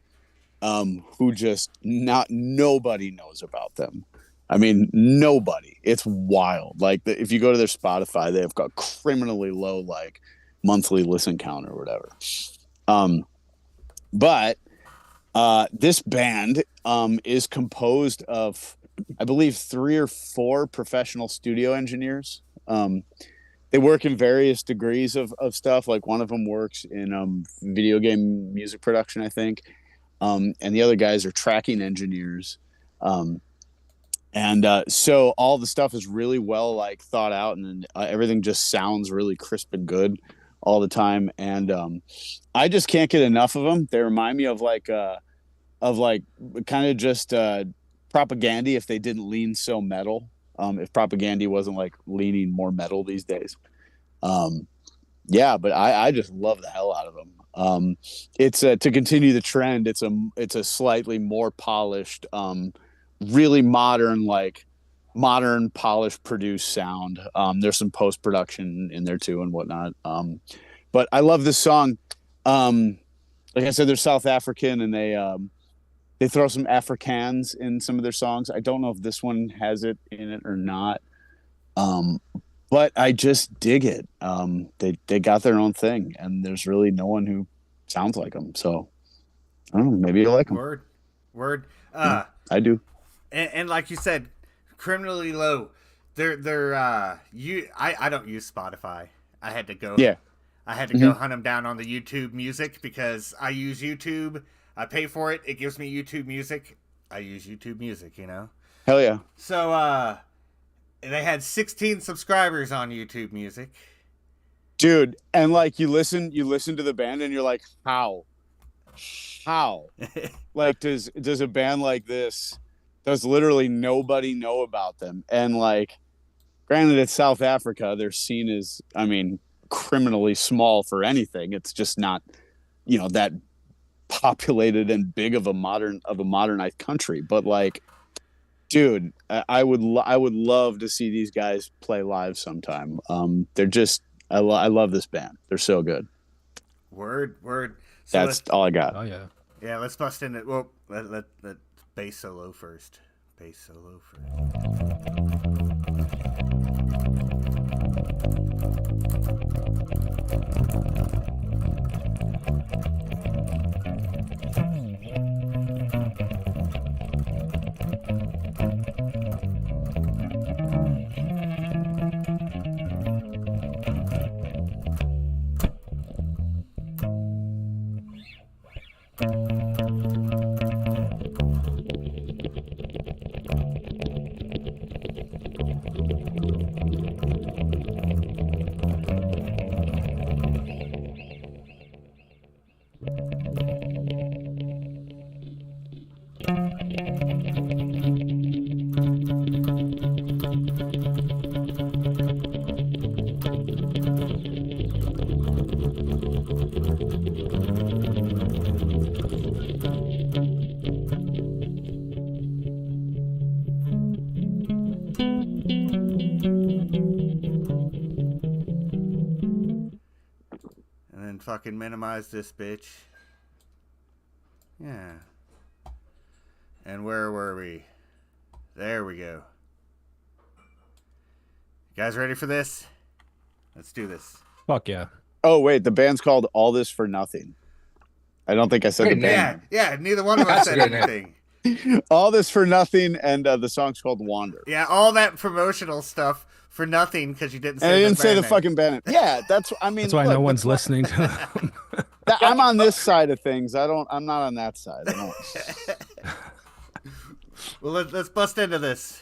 Speaker 3: who just nobody knows about them. I mean, nobody. It's wild. Like if you go to their Spotify, they've got criminally low like monthly listen count or whatever. But this band is composed of, I believe, 3 or 4 professional studio engineers. They work in various degrees of stuff. Like one of them works in video game music production, I think. And the other guys are tracking engineers. So all the stuff is really well thought out, and everything just sounds really crisp and good all the time. And I just can't get enough of them. They remind me of kind of just Propaganda if they didn't lean so metal. If Propaganda wasn't leaning more metal these days. But I just love the hell out of them. It's to continue the trend. It's a slightly more polished, really modern, modern polished produced sound. There's some post-production in there too and whatnot. But I love this song. Like I said, they're South African, and they throw some Afrikaans in some of their songs. I don't know if this one has it in it or not. But I just dig it. They got their own thing, and there's really no one who sounds like them. So I don't know, maybe you like them.
Speaker 2: Word.
Speaker 3: I do.
Speaker 2: And like you said, criminally low. I don't use Spotify. I had to go.
Speaker 3: Yeah.
Speaker 2: I had to go hunt them down on the YouTube Music because I use YouTube. I pay for it. It gives me YouTube Music. I use YouTube Music, you know?
Speaker 3: Hell yeah.
Speaker 2: So, they had 16 subscribers on YouTube Music.
Speaker 3: Dude, and you listen to the band and you're like, how? Does a band like this, does literally nobody know about them? And granted, it's South Africa. Their scene is, criminally small for anything. It's just not, that populated and big of a modernized country. But dude, I would love to see these guys play live sometime. They're just, I love this band. They're so good.
Speaker 2: Word. So
Speaker 3: that's all I got.
Speaker 1: Oh yeah.
Speaker 2: Yeah, let's bust in it. Well, let bass solo first. Fucking minimize this bitch. Yeah. And where were we? There we go. You guys ready for this? Let's do this.
Speaker 1: Fuck yeah.
Speaker 3: Oh wait, the band's called All This for Nothing. I don't think I said the band.
Speaker 2: Yeah, neither one of us said anything.
Speaker 3: All this for nothing, and the song's called Wander.
Speaker 2: Yeah, all that promotional stuff for nothing because you didn't say.
Speaker 3: And I didn't say the
Speaker 2: band name.
Speaker 3: fucking band. Yeah, that's. I mean,
Speaker 1: That's why
Speaker 3: look,
Speaker 1: no one's
Speaker 3: that's why-
Speaker 1: listening to them.
Speaker 3: I'm on this side of things. I'm not on that side.
Speaker 2: Well, let's bust into this.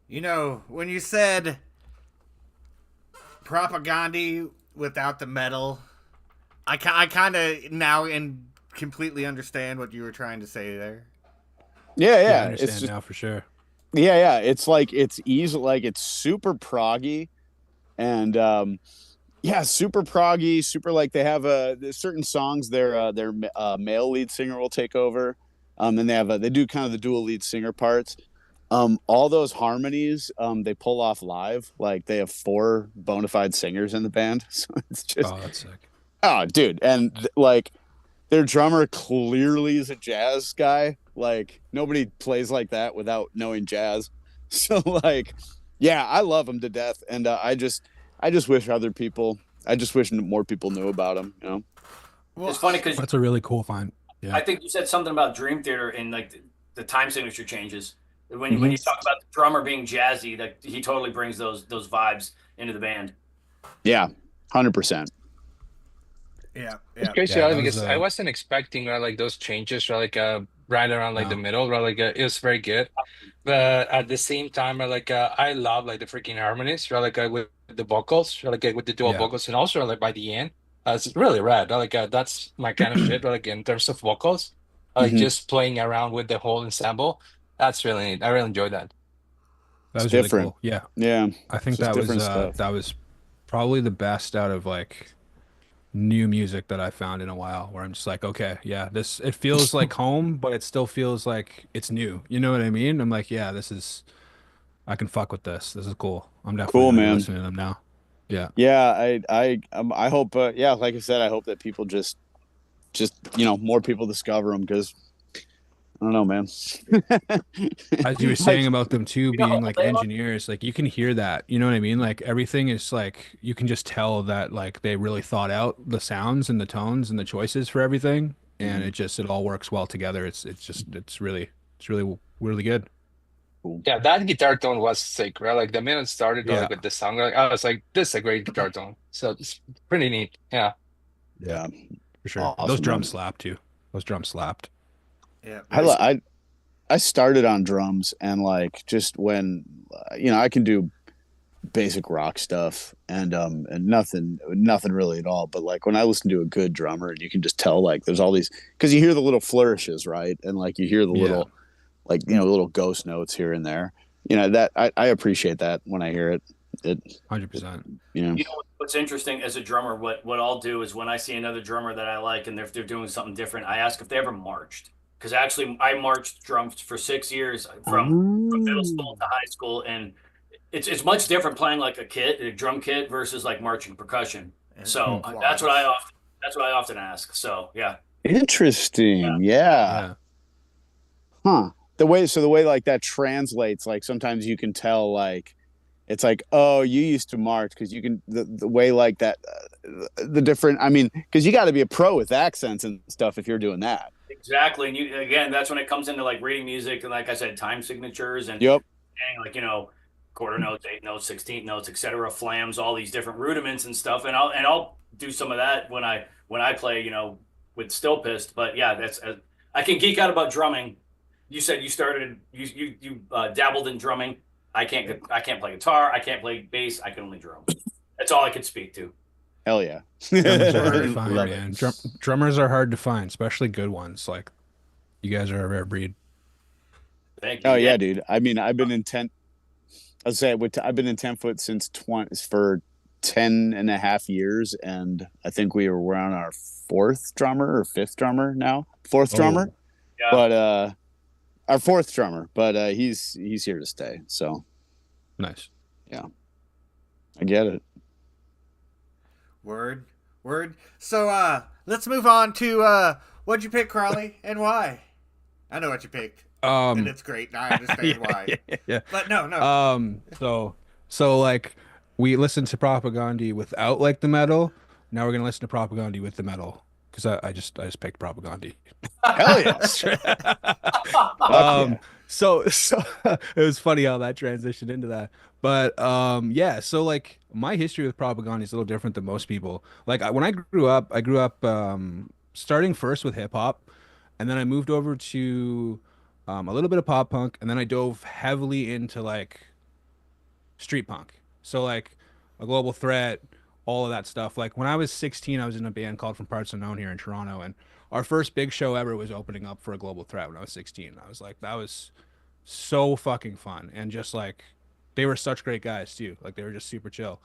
Speaker 2: You know, when you said propaganda without the metal, I kind of now completely understand what you were trying to say there.
Speaker 3: Yeah,
Speaker 1: I understand
Speaker 3: it's just,
Speaker 1: now for sure.
Speaker 3: yeah. It's like it's easy, like it's super proggy, and super proggy, super like they have there's certain songs their male lead singer will take over, and they do kind of the dual lead singer parts. All those harmonies they pull off live. Like they have 4 bona fide singers in the band, so it's just
Speaker 1: that's sick.
Speaker 3: Oh, dude, and like their drummer clearly is a jazz guy. Like nobody plays like that without knowing jazz. So like, yeah, I love them to death, and I just wish more people knew about them. You know,
Speaker 4: Well, it's funny because
Speaker 1: that's a really cool find. Yeah.
Speaker 4: I think you said something about Dream Theater and like the time signature changes. When
Speaker 3: Hmm.
Speaker 4: you talk about the drummer being jazzy, that he totally brings those vibes into the band.
Speaker 3: Yeah, 100%.
Speaker 2: Yeah,
Speaker 5: It's
Speaker 2: yeah.
Speaker 5: crazy,
Speaker 1: Yeah,
Speaker 5: right?
Speaker 1: that was
Speaker 5: Because I wasn't expecting like those changes, right? Like right around like the
Speaker 1: no.
Speaker 5: middle, right? Like it was very good, but at the same time, I love like the freaking harmonies, right? Like with the vocals, right? Like with the dual
Speaker 1: Yeah.
Speaker 5: vocals, and also like by the end, it's really rad. Right? Like that's my kind of shit, right? Like in terms of vocals, like
Speaker 3: Hmm.
Speaker 5: just playing around with the whole ensemble. That's really neat. I really enjoyed that.
Speaker 1: That
Speaker 3: It's
Speaker 1: was really
Speaker 3: different.
Speaker 1: cool. Yeah.
Speaker 3: Yeah,
Speaker 1: I
Speaker 3: it's
Speaker 1: think
Speaker 3: just different stuff.
Speaker 1: that was probably the best out of like new music that I found in a while where I'm just like, okay, yeah, this it feels like home, but it still feels like it's new. You know what I mean? I'm like, yeah, this is I can fuck with this. This is cool. I'm definitely
Speaker 3: Cool,
Speaker 1: gonna be
Speaker 3: man.
Speaker 1: listening to them now. Yeah.
Speaker 3: Yeah, I hope. Yeah, like I said, I hope that people just more people discover them because I don't know, man.
Speaker 1: As you were
Speaker 3: Like,
Speaker 1: saying about them too
Speaker 4: You know how
Speaker 1: being
Speaker 4: old
Speaker 1: like
Speaker 4: they are?
Speaker 1: engineers, like you can hear that. You know what I mean? Like everything is like you can just tell that like they really thought out the sounds and the tones and the choices for everything, and
Speaker 3: mhm,
Speaker 1: it all works well together. It's really really good.
Speaker 3: cool.
Speaker 5: Yeah, that guitar tone was sick, right? Like the minute it started,
Speaker 1: Yeah.
Speaker 5: like with the song, like I was like, this is a great guitar tone. So it's pretty neat. Yeah.
Speaker 1: Yeah,
Speaker 3: Yeah,
Speaker 1: for sure. Those
Speaker 3: awesome,
Speaker 1: drums
Speaker 3: man.
Speaker 1: slapped too. Those drums slapped.
Speaker 2: Yeah.
Speaker 3: I
Speaker 2: There's
Speaker 3: li- I I started on drums and like just when I can do basic rock stuff and nothing really at all. But like when I listen to a good drummer and you can just tell like there's all these because you hear the little flourishes, right? And like you hear the
Speaker 1: Yeah,
Speaker 3: little like little ghost notes here and there. That I appreciate that when I hear it. It, it
Speaker 1: 100%.
Speaker 3: you know.
Speaker 4: You know what's interesting as a drummer, what I'll do is when I see another drummer that I like and if they're doing something different, I ask if they ever marched. Because actually I marched drums for 6 years from middle
Speaker 3: Oh.
Speaker 4: school to high school, and it's much different playing like a drum kit versus like marching percussion.
Speaker 2: and
Speaker 1: Hmm.
Speaker 4: So
Speaker 2: flies.
Speaker 4: that's what I often ask. So yeah.
Speaker 3: Interesting.
Speaker 4: Yeah.
Speaker 3: Yeah.
Speaker 1: Yeah.
Speaker 3: Huh. The way like that translates, like sometimes you can tell like it's like, oh, you used to march because you can the way like that the different I mean, because you got to be a pro with accents and stuff if you're doing that.
Speaker 4: Exactly. And you again, that's when it comes into like reading music and like I said, time signatures and
Speaker 3: Yep.
Speaker 4: like, quarter notes, eighth notes, 16th notes, etc., flams, all these different rudiments and stuff. And I'll do some of that when I play, with still pissed. But yeah, that's I can geek out about drumming. You said you dabbled in drumming. I can't play guitar. I can't play bass. I can only drum. That's all I could speak to.
Speaker 3: Hell yeah.
Speaker 1: Drummers are hard to find,
Speaker 3: Love it.
Speaker 1: man. Drummers are hard to find, especially good ones. Like you guys are a rare breed.
Speaker 4: Thank you.
Speaker 3: Oh
Speaker 4: Yeah.
Speaker 3: yeah, dude. I mean, I've been in 10 foot since 20 for 10 and a half years, and I think we're on our fourth drummer or fifth drummer now. Fourth drummer,
Speaker 1: Oh,
Speaker 4: Yeah.
Speaker 3: but our fourth drummer, but he's here to stay. So
Speaker 1: nice.
Speaker 3: yeah, I get it.
Speaker 2: Word. Word. So let's move on to what'd you pick, Crowley, and why? I know what you picked. And
Speaker 1: Um,
Speaker 2: it's great. And I understand why.
Speaker 1: yeah.
Speaker 2: But no, no.
Speaker 1: So like we listened to Propagandhi without like the metal. Now we're gonna listen to Propagandhi with the metal because I just picked Propagandhi.
Speaker 3: Hell yeah. Fuck yeah.
Speaker 1: So it was funny how that transitioned into that. But yeah, so like my history with Propagandhi is a little different than most people. Like when I grew up starting first with hip hop, and then I moved over to a little bit of pop punk, and then I dove heavily into like street punk. So like a global threat, all of that stuff. Like when I was 16, I was in a band called From Parts Unknown here in Toronto, and our first big show ever was opening up for a global threat when I was 16. I was like, that was so fucking fun, and just like they were such great guys too. Like they were just super chill.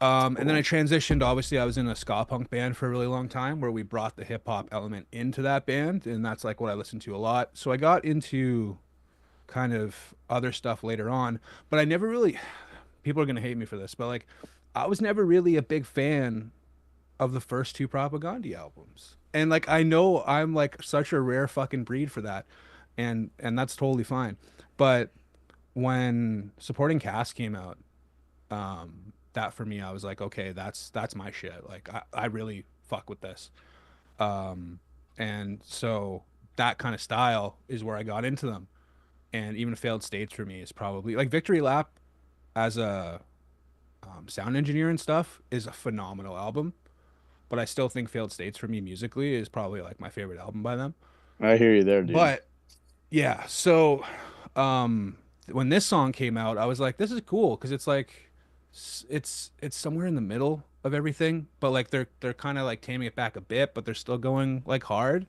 Speaker 1: And then I transitioned. Obviously, I was in a ska punk band for a really long time where we brought the hip hop element into that band, and that's like what I listened to a lot. So I got into kind of other stuff later on, but I never really, people are gonna hate me for this, but like I was never really a big fan of the first two Propagandhi albums. And like I know I'm like such a rare fucking breed for that. And that's totally fine. But when Supporting Cast came out, that for me I was like, okay, that's my shit. Like I really fuck with this. Um And so that kind of style is where I got into them. And even Failed States for me is probably like Victory Lap as a sound engineer and stuff is a phenomenal album. But I still think Failed States for me musically is probably like my favorite album by them.
Speaker 3: I hear you there, dude.
Speaker 1: But yeah, so when this song came out, I was like, this is cool because it's like it's somewhere in the middle of everything, but like they're kind of like taming it back a bit, but they're still going like hard.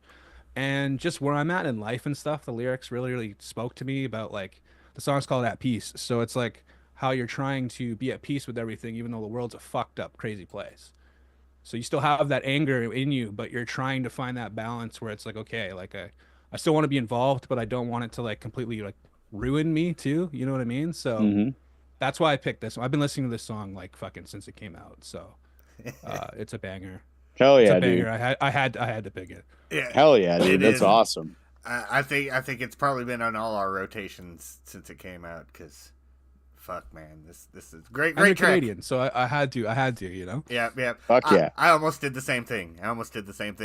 Speaker 1: And just where I'm at in life and stuff, the lyrics really spoke to me about like the song's called At Peace. So it's like how you're trying to be at peace with everything, even though the world's a fucked up, crazy place. So you still have that anger in you, but you're trying to find that balance where it's like, okay, like I still want to be involved, but I don't want it to like completely like ruin me too. You know what I mean? So
Speaker 3: Mm-hmm.
Speaker 1: that's why I picked this one. I've been listening to this song like fucking since it came out. So it's a banger.
Speaker 3: Hell
Speaker 1: It's
Speaker 3: yeah,
Speaker 1: a banger.
Speaker 3: dude.
Speaker 1: I had to pick it.
Speaker 2: Yeah,
Speaker 3: Hell yeah, dude.
Speaker 2: it
Speaker 3: That's
Speaker 2: is.
Speaker 3: awesome.
Speaker 2: I think it's probably been on all our rotations since it came out. Because, fuck, man, this is great
Speaker 1: I'm a
Speaker 2: track.
Speaker 1: Canadian, so I had to, you know.
Speaker 2: Yeah.
Speaker 3: Fuck yeah.
Speaker 2: I almost did the same thing.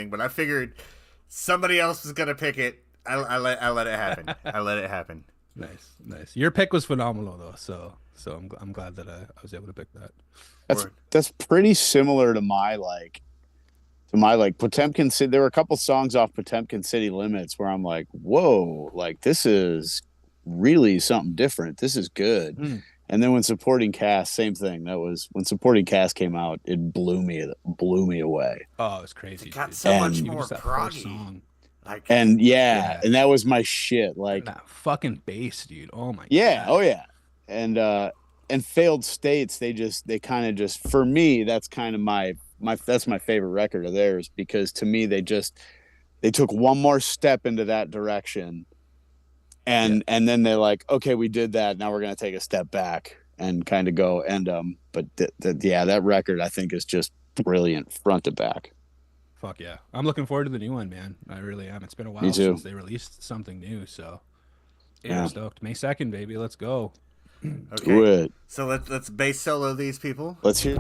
Speaker 2: But I figured somebody else was gonna pick it. I let it happen. I let it happen.
Speaker 1: Nice. Your pick was phenomenal though, so I'm glad that I was able to pick that.
Speaker 3: That's pretty similar to my Potemkin City. There were a couple songs off Potemkin City Limits where I'm like, whoa, like this is really something different. This is good. And then when Supporting Cast, same thing. That was when Supporting Cast came out, it blew me away.
Speaker 1: Oh, it's crazy.
Speaker 2: It got
Speaker 1: dude.
Speaker 2: so much
Speaker 3: And-
Speaker 2: more
Speaker 1: Just that first
Speaker 2: proggy.
Speaker 1: song.
Speaker 2: Like,
Speaker 3: And
Speaker 1: Yeah.
Speaker 3: and that was my shit. Like
Speaker 1: That fucking bass, dude. Oh my
Speaker 3: yeah,
Speaker 1: god.
Speaker 3: oh yeah. And Failed States, they kind of just, for me, that's kind of my that's my favorite record of theirs, because to me they took one more step into that direction, and then they're like, okay, we did that, now we're gonna take a step back and kind of go. And but that record I think is just brilliant front to back.
Speaker 1: Fuck yeah. I'm looking forward to the new one, man. I really am. It's been a while
Speaker 3: Me too.
Speaker 1: since they released something new, so
Speaker 3: Yeah.
Speaker 1: I'm stoked. May 2nd, baby. Let's go.
Speaker 2: okay.
Speaker 3: Do it.
Speaker 2: So let's bass solo these people.
Speaker 3: Let's hear.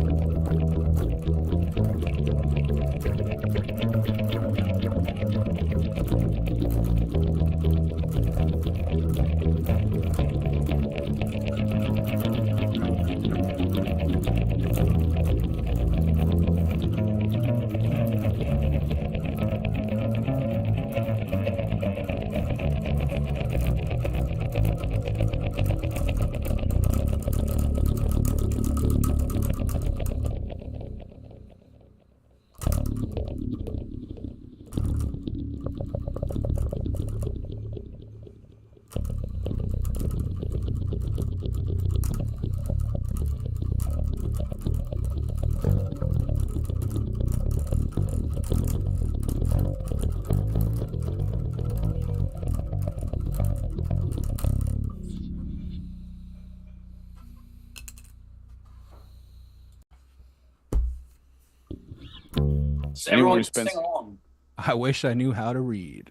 Speaker 4: So
Speaker 3: Anyone
Speaker 4: everyone
Speaker 3: who
Speaker 4: can
Speaker 3: spends-
Speaker 4: sing along.
Speaker 1: I wish I knew how to read.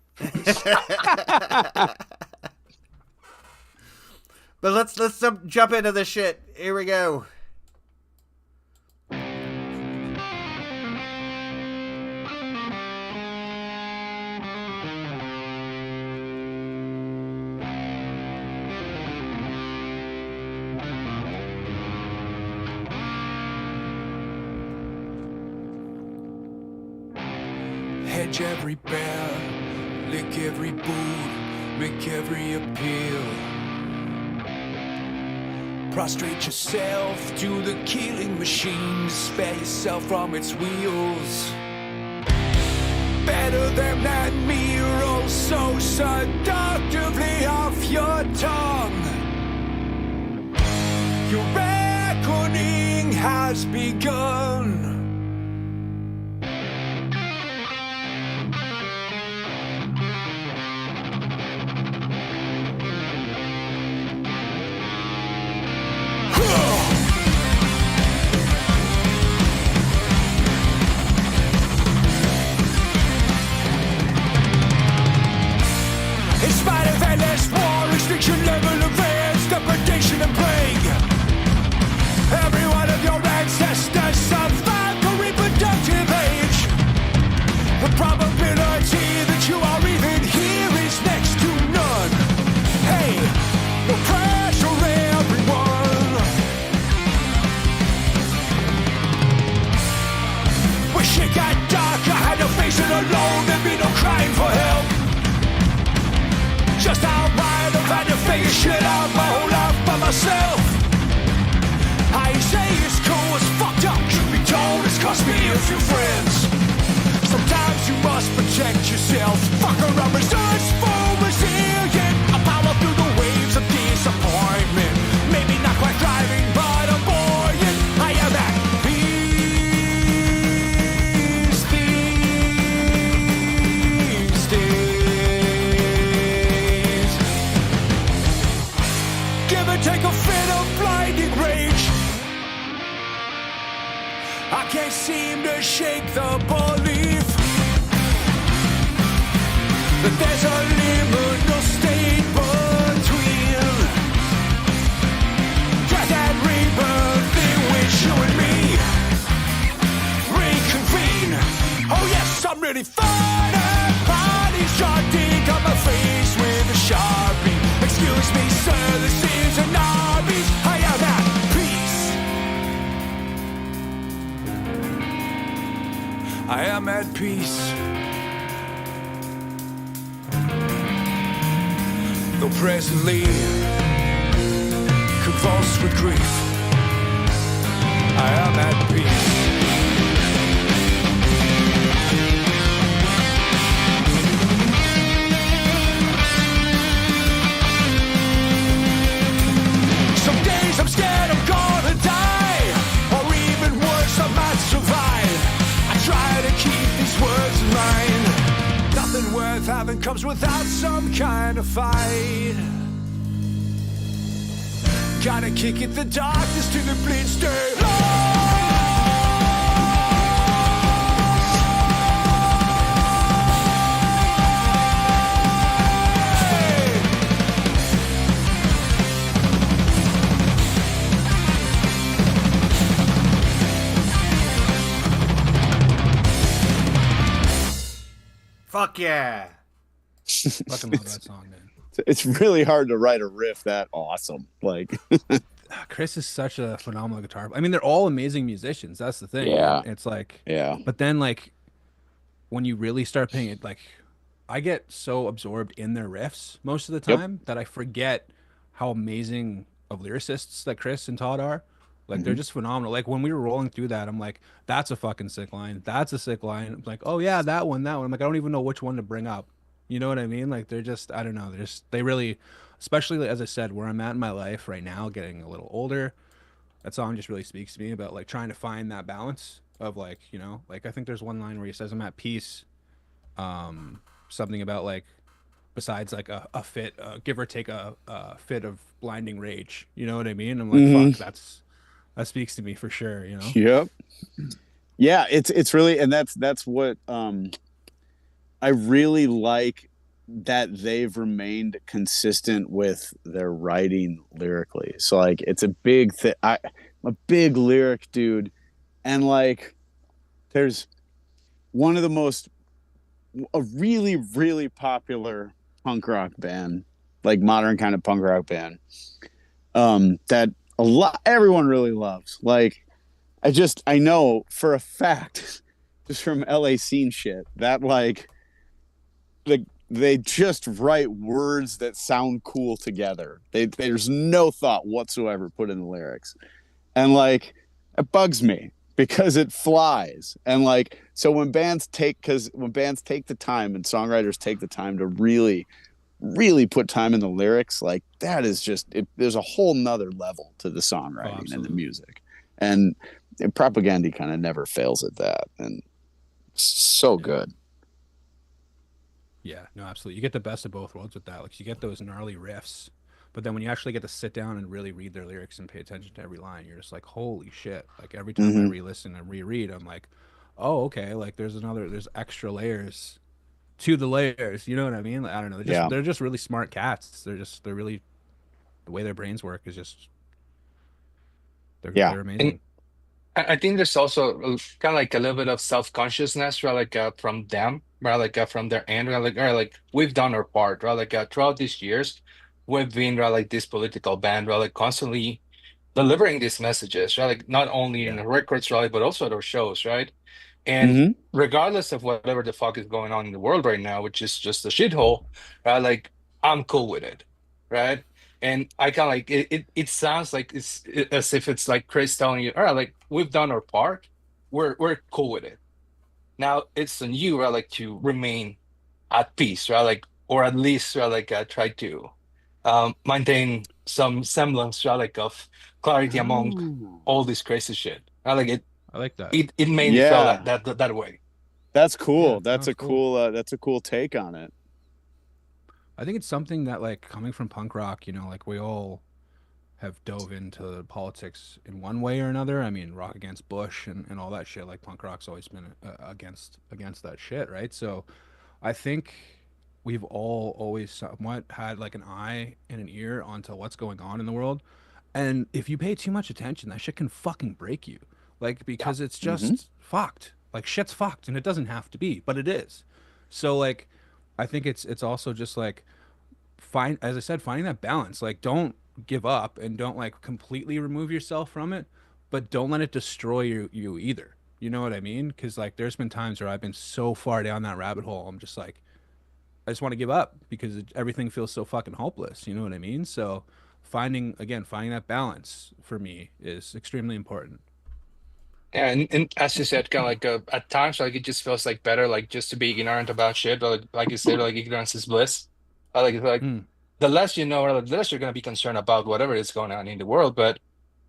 Speaker 2: But let's jump into this shit. Here we go.
Speaker 6: Hedge every bear, lick every boot, make every appeal. Prostrate yourself to the killing machine, spare yourself from its wheels. Better them than me, roll so seductively off your tongue. Your reckoning has begun. In spite of endless war, extinction level events, depredation and plague, every one of your ancestors survived. out my whole life by myself. I say it's cool, it's fucked up. Truth be told, it's cost me a few friends. Sometimes you must protect yourself. Fuck around, resourceful, resilient. I power through the waves of disappointment. Maybe not quite thriving, but I'm buoyant. I am at peace these days. Give and take a fit of blinding rage. I can't seem to shake the belief that there's a liminal state between death and rebirth in which you and me reconvene. Oh yes, I'm really fine at parties, charting on my face with a Sharpie. Excuse me, sir, this is an Arby's. I am at peace. I am at peace. Though presently convulsed with grief, I am at peace. Some days I'm scared I'm gonna die, or even worse, I might survive. I try to keep these words in mind. Nothing worth having comes without some kind of fight. Gotta kick it the darkness to the blitz.
Speaker 2: Fuck yeah.
Speaker 1: Fucking love that song, man.
Speaker 3: It's really hard to write a riff that awesome. Like,
Speaker 1: Chris is such a phenomenal guitar. I mean, they're all amazing musicians. That's the thing.
Speaker 3: Yeah.
Speaker 1: It's like,
Speaker 3: yeah.
Speaker 1: but then like when you really start paying it, like I get so absorbed in their riffs most of the
Speaker 3: Yep.
Speaker 1: time that I forget how amazing of lyricists that Chris and Todd are. Like they're just phenomenal. Like when we were rolling through that, I'm like, that's a fucking sick line. That's a sick line. I'm like, oh yeah, that one, that one. I'm like, I don't even know which one to bring up. You know what I mean? Like they're just, I don't know. They really, especially as I said, where I'm at in my life right now, getting a little older, that song just really speaks to me about like trying to find that balance of like, you know, like I think there's one line where he says, I'm at peace. Something about like, besides like a fit, give or take a fit of blinding rage. You know what I mean? I'm like, fuck, that speaks to me for sure, you know?
Speaker 3: Yep. Yeah, it's really, and that's what I really like, that they've remained consistent with their writing lyrically. So like it's a big thing. I'm a big lyric dude, and like there's one of the most, a really really popular punk rock band, like modern kind of punk rock band, that a lot everyone really loves. Like I know for a fact just from LA scene shit that like they just write words that sound cool together. There's no thought whatsoever put in the lyrics, and like it bugs me because it flies. And like so when bands take the time, and songwriters take the time to really put time in the lyrics, like that is just there's a whole nother level to the songwriting and the music, and Propaganda kind of never fails at that, and so good.
Speaker 1: Yeah, no, absolutely. You get the best of both worlds with that. Like you get those gnarly riffs, but then when you actually get to sit down and really read their lyrics and pay attention to every line, you're just like, holy shit. Like every time I re-listen and reread, I'm like, oh, okay, like there's extra layers to the layers. You know what I mean? Like, I don't know. They're just really smart cats. They're really, the way their brains work is just, they're amazing.
Speaker 5: I think there's also kind of like a little bit of self-consciousness, right? Like from them, right? Like from their end, right? Like, all right, like we've done our part, right? Like throughout these years, we've been right, like this political band, right? Like constantly delivering these messages, right? Like not only in the records, right, but also at our shows, right? And regardless of whatever the fuck is going on in the world right now, which is just a shithole, right? Like I'm cool with it, right? And I kind of like it sounds like as if it's like Chris telling you, all right, like we've done our part, we're cool with it. Now it's on you, right, like to remain at peace, right, like or at least right, like try to maintain some semblance, right, like of clarity among
Speaker 3: Oh.
Speaker 5: all this crazy shit. Right? Like
Speaker 1: I like that.
Speaker 5: it made me feel
Speaker 3: Yeah,
Speaker 5: that way.
Speaker 3: that's
Speaker 1: Yeah,
Speaker 3: cool.
Speaker 1: no, it's cool.
Speaker 3: That's a cool take on it.
Speaker 1: I think it's something that like coming from punk rock, like we all have dove into politics in one way or another. I mean, rock against Bush and all that shit. Like punk rock's always been against that shit, right? So I think we've all always somewhat had like an eye and an ear onto what's going on in the world. And if you pay too much attention, that shit can fucking break you. Like
Speaker 5: Yeah.
Speaker 1: because it's
Speaker 3: Hmm.
Speaker 1: just fucked. Like shit's fucked and it doesn't have to be, but it is. So like I think it's also just like find as I said, finding that balance. Like don't give up and don't like completely remove yourself from it, but don't let it destroy you either. You know what I mean? Because like there's been times where I've been so far down that rabbit hole, I'm just like I just want to give up because everything feels so fucking hopeless. You know what I mean? So finding that balance for me is extremely important.
Speaker 5: Yeah, and as you said, kind of like at times, like it just feels like better, like just to be ignorant about shit. But like you said, like ignorance is bliss. Like
Speaker 1: Mm.
Speaker 5: the less you know, or the less you're gonna be concerned about whatever is going on in the world. But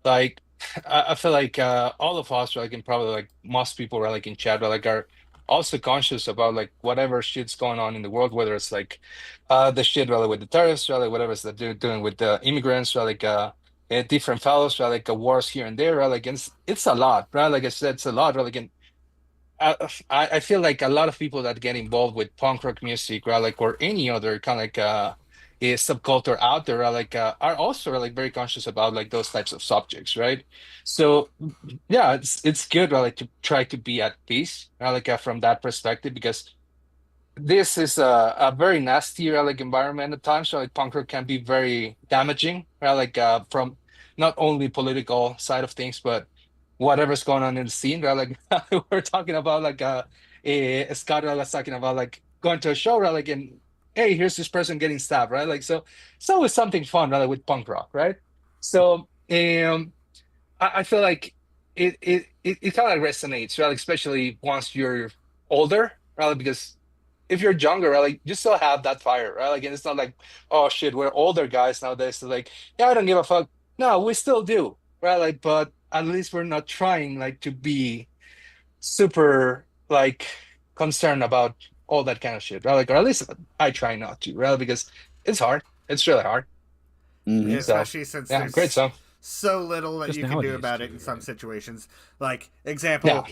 Speaker 5: like I feel like all of us, like and probably like most people, are like in chat, but like are also conscious about like whatever shit's going on in the world, whether it's like the shit really with the terrorists, right, like whatever it's that they're doing with the immigrants, right, like different fellows, right, like wars here and there, right, like it's a lot, right, like I said, it's a lot, right, like and I feel like a lot of people that get involved with punk rock music, right, like or any other kind of like subculture out there, right, like are also like very conscious about like those types of subjects, right? So yeah, it's good, right, like to try to be at peace, right, like from that perspective, because this is a very nasty like environment at times. So like punk rock can be very damaging, right? Like from not only political side of things, but whatever's going on in the scene, right? Like we're talking about like Scott was talking about like going to a show, right? Like and hey, here's this person getting stabbed, right? Like so it's always something fun, right? Like, with punk rock, right? So I feel like it kind of like resonates, right? Like, especially once you're older, right? Because if you're younger, right, like you still have that fire, right? Like, and it's not like, oh shit, we're older guys nowadays. So like, yeah, I don't give a fuck. No, we still do, right? Like, but at least we're not trying like to be super like concerned about all that kind of shit, right? Like, or at least I try not to, right? Because it's hard. It's really hard.
Speaker 3: Hmm.
Speaker 5: So
Speaker 2: Especially since
Speaker 5: yeah, great
Speaker 2: there's
Speaker 5: song.
Speaker 2: so little that
Speaker 1: Just
Speaker 2: you can do
Speaker 1: nowadays
Speaker 2: about it
Speaker 1: too,
Speaker 2: in some
Speaker 1: right?
Speaker 2: situations. Like
Speaker 5: Yeah.
Speaker 2: example,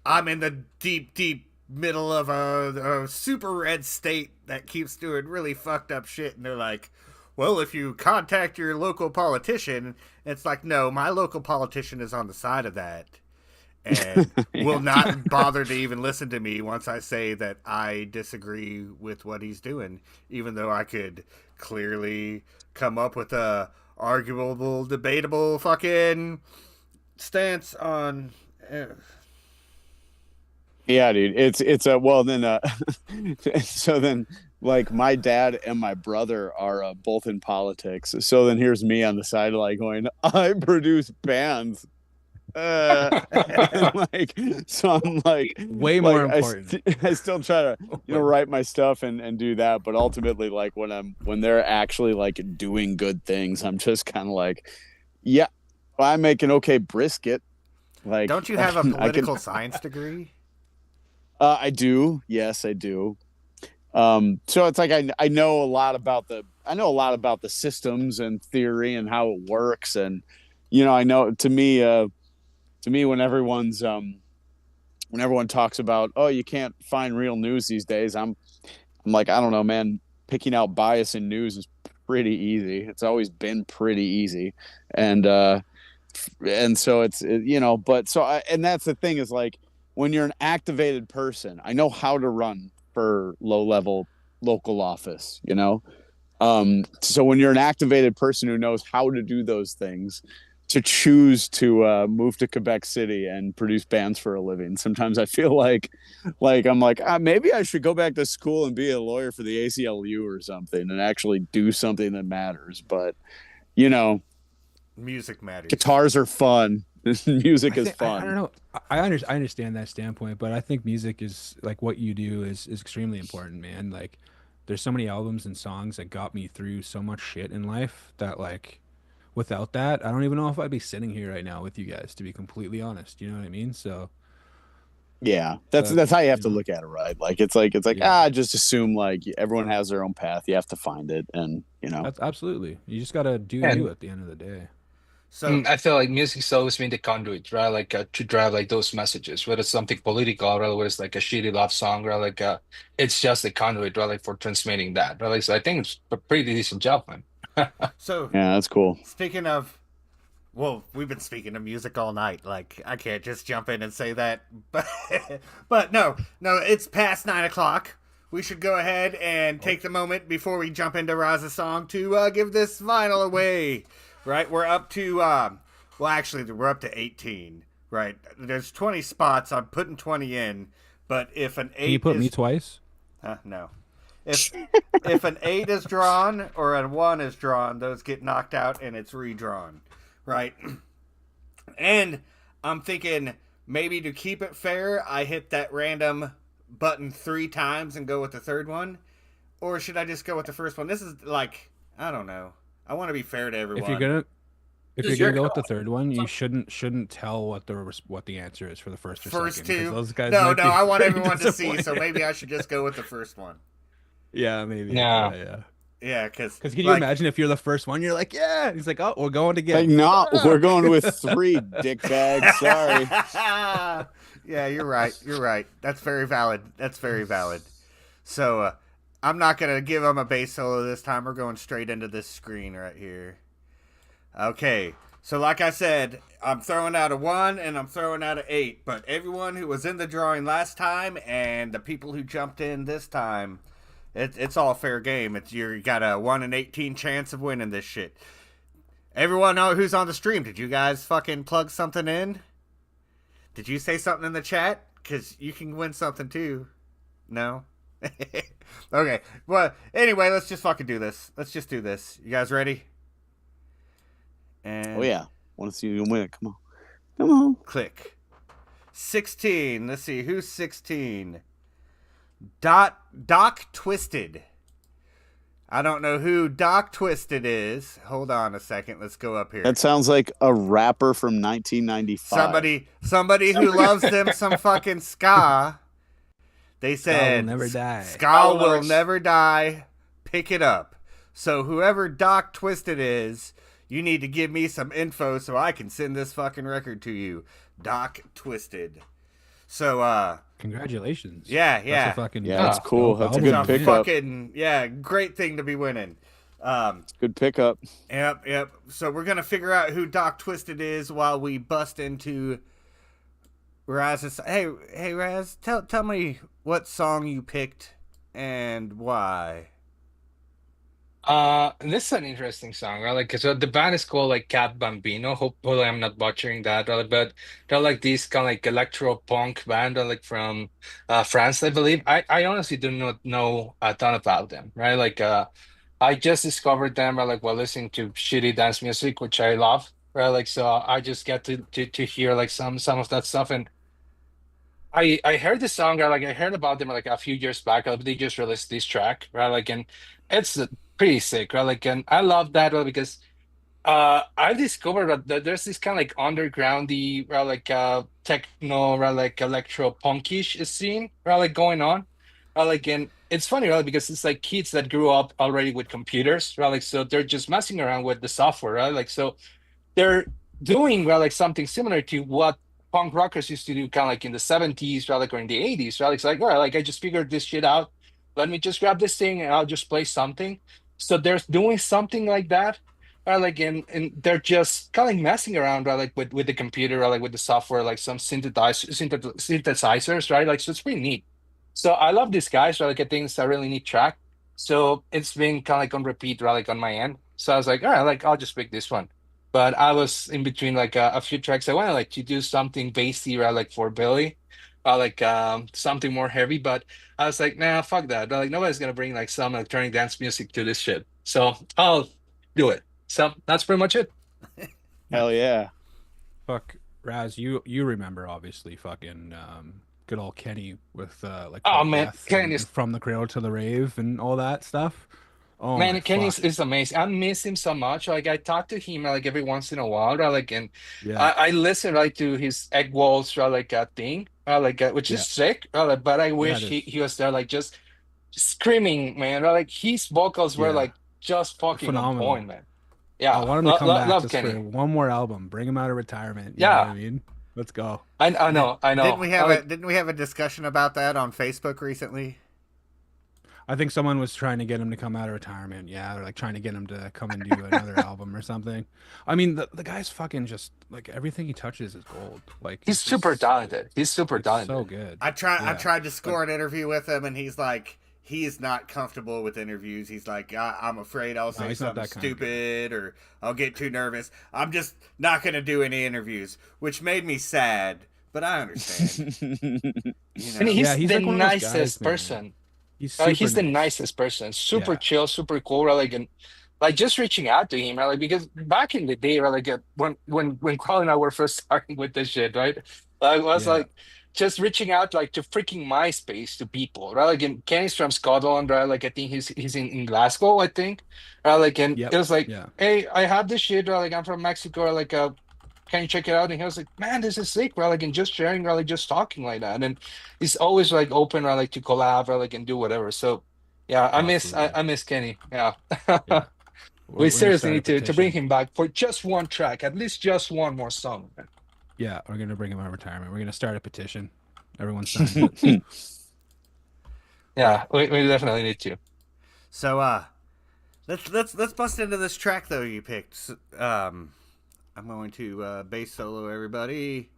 Speaker 2: I'm in the deep middle of a super red state that keeps doing really fucked up shit, and they're like, well, if you contact your local politician, it's like, no, my local politician is on the side of that and will
Speaker 3: Yeah.
Speaker 2: not bother to even listen to me once I say that I disagree with what he's doing, even though I could clearly come up with a arguable, debatable fucking stance on.
Speaker 3: Yeah, dude. It's a well then so then like my dad and my brother are both in politics. So then here's me on the side like going, I produce bands. And like so I'm
Speaker 1: Way more
Speaker 3: like
Speaker 1: important.
Speaker 3: I still try to write my stuff and do that, but ultimately like when they're actually like doing good things, I'm just kind of like, yeah, I make an okay brisket. Like
Speaker 2: Don't you have a
Speaker 3: I can
Speaker 2: political science degree?
Speaker 3: I do. Yes, I do. So it's like I know a lot about the systems and theory and how it works, and I know to me when everyone talks about, oh, you can't find real news these days, I'm like, I don't know, man. Picking out bias in news is pretty easy. It's always been pretty easy, and so but and that's the thing is like when you're an activated person, I know how to run for low level local office. So when you're an activated person who knows how to do those things, to choose to move to Quebec City and produce bands for a living. Sometimes I feel like I'm like maybe I should go back to school and be a lawyer for the ACLU or something and actually do something that matters. But you know,
Speaker 2: Music matters.
Speaker 3: guitars are fun. Music
Speaker 1: I
Speaker 3: is
Speaker 1: think I don't
Speaker 3: fun.
Speaker 1: know. I understand that standpoint, but I think music is like what you do is extremely important, man. Like there's so many albums and songs that got me through so much shit in life that like without that, I don't even know if I'd be sitting here right now with you guys, to be completely honest. You know what I mean? So
Speaker 3: Yeah,
Speaker 1: that,
Speaker 3: that's how you have
Speaker 1: you
Speaker 3: to
Speaker 1: know,
Speaker 3: look at it, right? Like it's like
Speaker 1: yeah.
Speaker 3: just assume like everyone has their own path. You have to find it, and you know.
Speaker 1: That's absolutely. You just gotta do you
Speaker 5: And
Speaker 1: at the end of the day.
Speaker 2: So
Speaker 5: I feel like music's always been the conduit, right? Like to drive like those messages, whether it's something political, or whether it's like a shitty love song, or like it's just a conduit, right? Like for transmitting that, right? Like, so I think it's a pretty decent job, man.
Speaker 2: so
Speaker 3: Yeah, that's cool.
Speaker 2: speaking of, well, we've been speaking of music all night. Like I can't just jump in and say that, but no, it's past 9 o'clock. We should go ahead and take the moment before we jump into Raz's song to give this vinyl away. Right, we're up to well, actually, we're up to 18. Right, there's 20 spots. I'm putting 20 in, but if an
Speaker 1: Can you
Speaker 2: eight
Speaker 1: put me
Speaker 2: is
Speaker 1: twice?
Speaker 2: no, if if an 8 is drawn or a 1 is drawn, those get knocked out and it's redrawn. Right, and I'm thinking maybe to keep it fair, I hit that random button 3 times and go with the third one, or should I just go with the first one? This is like I don't know. I want to be fair to
Speaker 1: If you're
Speaker 2: everyone.
Speaker 1: gonna if
Speaker 4: This
Speaker 1: you're
Speaker 4: is
Speaker 1: gonna
Speaker 4: your
Speaker 1: go with the
Speaker 4: call.
Speaker 1: third one, you shouldn't tell what the answer is for the first or
Speaker 2: First
Speaker 1: second, because
Speaker 2: two.
Speaker 1: those guys
Speaker 2: No,
Speaker 1: might
Speaker 2: no,
Speaker 1: be
Speaker 2: I want
Speaker 1: very
Speaker 2: everyone to see, so
Speaker 1: disappointed.
Speaker 2: maybe I should just go with the first one.
Speaker 1: Yeah, maybe.
Speaker 5: Yeah.
Speaker 1: Yeah.
Speaker 2: Yeah, because
Speaker 1: Because can you
Speaker 2: like,
Speaker 1: imagine if you're the first one, you're like, yeah. He's like, oh, we're going
Speaker 3: Like,
Speaker 1: again. You're like,
Speaker 3: not we're
Speaker 1: "Ah."
Speaker 3: going with three, dickbag. Sorry.
Speaker 2: yeah, you're right. You're right. That's very valid. That's very valid. So I'm not gonna give them a bass solo this time. We're going straight into this screen right here. Okay. So like I said, I'm throwing out a 1 and I'm throwing out a 8. But everyone who was in the drawing last time and the people who jumped in this time, it's all fair game. You got a 1 in 18 chance of winning this shit. Everyone know who's on the stream. Did you guys fucking plug something in? Did you say something in the chat? Because you can win something too. No? Okay. Well, anyway, let's just fucking do this. Let's just do this. You guys ready? And
Speaker 3: Oh yeah, want to see you win it. Come on, come on.
Speaker 2: click. 16. Let's see. Who's 16? Doc Twisted. I don't know who Doc Twisted is. Hold on a second. Let's go up here.
Speaker 3: That sounds like a rapper from 1995.
Speaker 2: Somebody who loves them some fucking ska. They said
Speaker 1: never die.
Speaker 2: Ska will never die. Pick it up. So whoever Doc Twisted is, you need to give me some info so I can send this fucking record to you. Doc Twisted. So
Speaker 1: Congratulations.
Speaker 2: yeah.
Speaker 1: That's a fucking
Speaker 3: Yeah, that's
Speaker 1: dope
Speaker 3: cool. That's a
Speaker 1: album.
Speaker 3: good
Speaker 2: it's a
Speaker 3: pickup.
Speaker 2: fucking great thing to be winning.
Speaker 3: Good pickup.
Speaker 2: Yep. So we're gonna figure out who Doc Twisted is while we bust into Raz's. Hey, Raz, tell me what song you picked and why.
Speaker 5: This is an interesting song, right? Like, so the band is called like Cat Bambino. Hopefully, I'm not butchering that, right? But they're like these kind of like electro punk band, like from France, I believe. I honestly do not know a ton about them, right? Like, I just discovered them, right? Like, while listening to shitty dance music, which I love, right? Like, so I just get to hear like some of that stuff, and I heard the song, right? Like I heard about them like a few years back. They just released this track, right? Like, and it's pretty sick, right? Like, and I love that, right? Because I discovered that there's this kind of like undergroundy, right? Like techno, right? Like electro punkish scene, right? Like going on, right? Like, and it's funny, right? Because it's like kids that grew up already with computers, right? Like, so they're just messing around with the software, right? Like, so they're doing well like something similar to what punk rockers used to do kind of like in the 70s, right? Like or in the 80s, right? It's like, all right, like I just figured this shit out. Let me just grab this thing and I'll just play something. So they're doing something like that. Right? Like and they're just kind of like messing around, right? Like with the computer, right? Like with the software, like some synthesizers, right? Like so it's pretty neat. So I love these guys, right? Like I think it's a really neat track. So it's been kind of like on repeat, right? Like on my end. So I was like, all right, like I'll just pick this one. but I was in between like a few tracks. I wanted like to do something bassy, right, like for Billy, like something more heavy. But I was like, nah, fuck that. Like nobody's gonna bring like some electronic dance music to this shit, so I'll do it. So that's pretty much it.
Speaker 3: Hell yeah.
Speaker 1: Fuck, Raz, you remember obviously fucking good old Kenny with like
Speaker 5: Oh
Speaker 1: White
Speaker 5: man,
Speaker 1: Death
Speaker 5: Kenny
Speaker 1: and From the Cradle to the Rave and all that stuff. Oh my
Speaker 5: Man, Kenny
Speaker 1: fuck.
Speaker 5: is amazing. I miss him so much. Like I talk to him like every once in a while, right? Like and
Speaker 1: Yeah.
Speaker 5: I listen like to his egg walls, right? Like a thing, like which is
Speaker 1: Yeah.
Speaker 5: sick, right? Like, but I
Speaker 1: Yeah, it
Speaker 5: wish
Speaker 1: is.
Speaker 5: he was there, like just screaming, man. Right? Like his vocals were
Speaker 1: Yeah.
Speaker 5: like just fucking on
Speaker 1: Phenomenal.
Speaker 5: point, man.
Speaker 1: I
Speaker 5: Yeah,
Speaker 1: want him to come back
Speaker 5: love
Speaker 1: just for
Speaker 5: Kenny.
Speaker 1: one more album. Bring him out of retirement. You know what I
Speaker 5: Yeah,
Speaker 1: mean? Let's go.
Speaker 5: I know, I
Speaker 2: Didn't
Speaker 5: know.
Speaker 2: we
Speaker 5: I
Speaker 2: have a
Speaker 5: like
Speaker 2: didn't we have a discussion about that on Facebook recently?
Speaker 1: I think someone was trying to get him to come out of retirement. Yeah, they're like trying to get him to come and do another album or something. I mean, the guy's fucking just like everything he touches is gold. Like
Speaker 5: he's super talented. He's super
Speaker 1: it's so
Speaker 5: talented.
Speaker 1: good.
Speaker 2: I
Speaker 1: Yeah.
Speaker 2: tried to
Speaker 1: Like
Speaker 2: score an interview with him, and he's like, he's not comfortable with interviews. He's like, I'm afraid I'll
Speaker 1: no,
Speaker 2: say
Speaker 1: he's not
Speaker 2: something
Speaker 1: that kind of guy.
Speaker 2: stupid or I'll get too nervous. I'm just not gonna do any interviews, which made me sad. But I understand. You
Speaker 5: And
Speaker 2: know,
Speaker 5: he's
Speaker 1: Yeah, he's
Speaker 5: the
Speaker 1: like one of those guys,
Speaker 5: nicest
Speaker 1: man.
Speaker 5: person.
Speaker 1: He's super
Speaker 5: He's the
Speaker 1: nice.
Speaker 5: nicest person, super
Speaker 1: Yeah.
Speaker 5: chill, super cool, right? Like and like just reaching out to him, right? Like because back in the day, right? Like when Crowley and I were first starting with this shit, right? I was
Speaker 1: Yeah.
Speaker 5: like just reaching out like to freaking MySpace to people, right? Like and Kenny's from Scotland, right? Like I think he's in Glasgow, I think. Right? Like and
Speaker 1: Yep.
Speaker 5: it was like,
Speaker 1: Yeah.
Speaker 5: hey, I have this shit, right? Like I'm from Mexico, like can you check it out? And he was like, man, this is sick, right? Like, and just sharing, right? Like, just talking like that. And he's always like open, right? Like to collab, right? Like, and do whatever. So, yeah,
Speaker 1: Absolutely.
Speaker 5: I miss Kenny. Yeah.
Speaker 1: Yeah.
Speaker 5: We
Speaker 1: We're gonna
Speaker 5: seriously
Speaker 1: start a
Speaker 5: need to bring
Speaker 1: petition.
Speaker 5: him back for just one track, at least just one more song. Man.
Speaker 1: Yeah, we're gonna bring him out of retirement. We're gonna start a petition. Everyone signs it.
Speaker 5: Yeah, we definitely need to.
Speaker 2: so let's bust into this track though you picked. I'm going to bass solo everybody.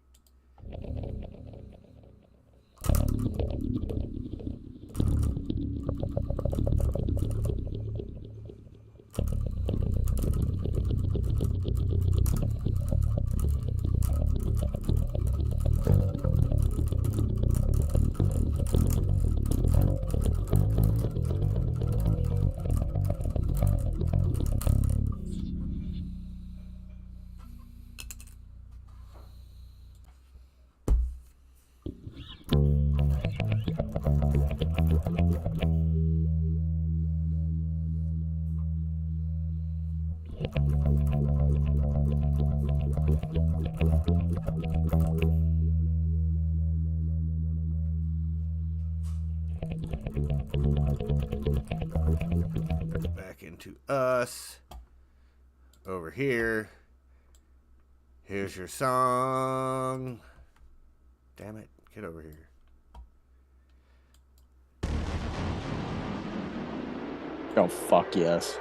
Speaker 2: Back into us. Over here. Here's your song. Damn it. Get over here.
Speaker 3: Oh, fuck yes.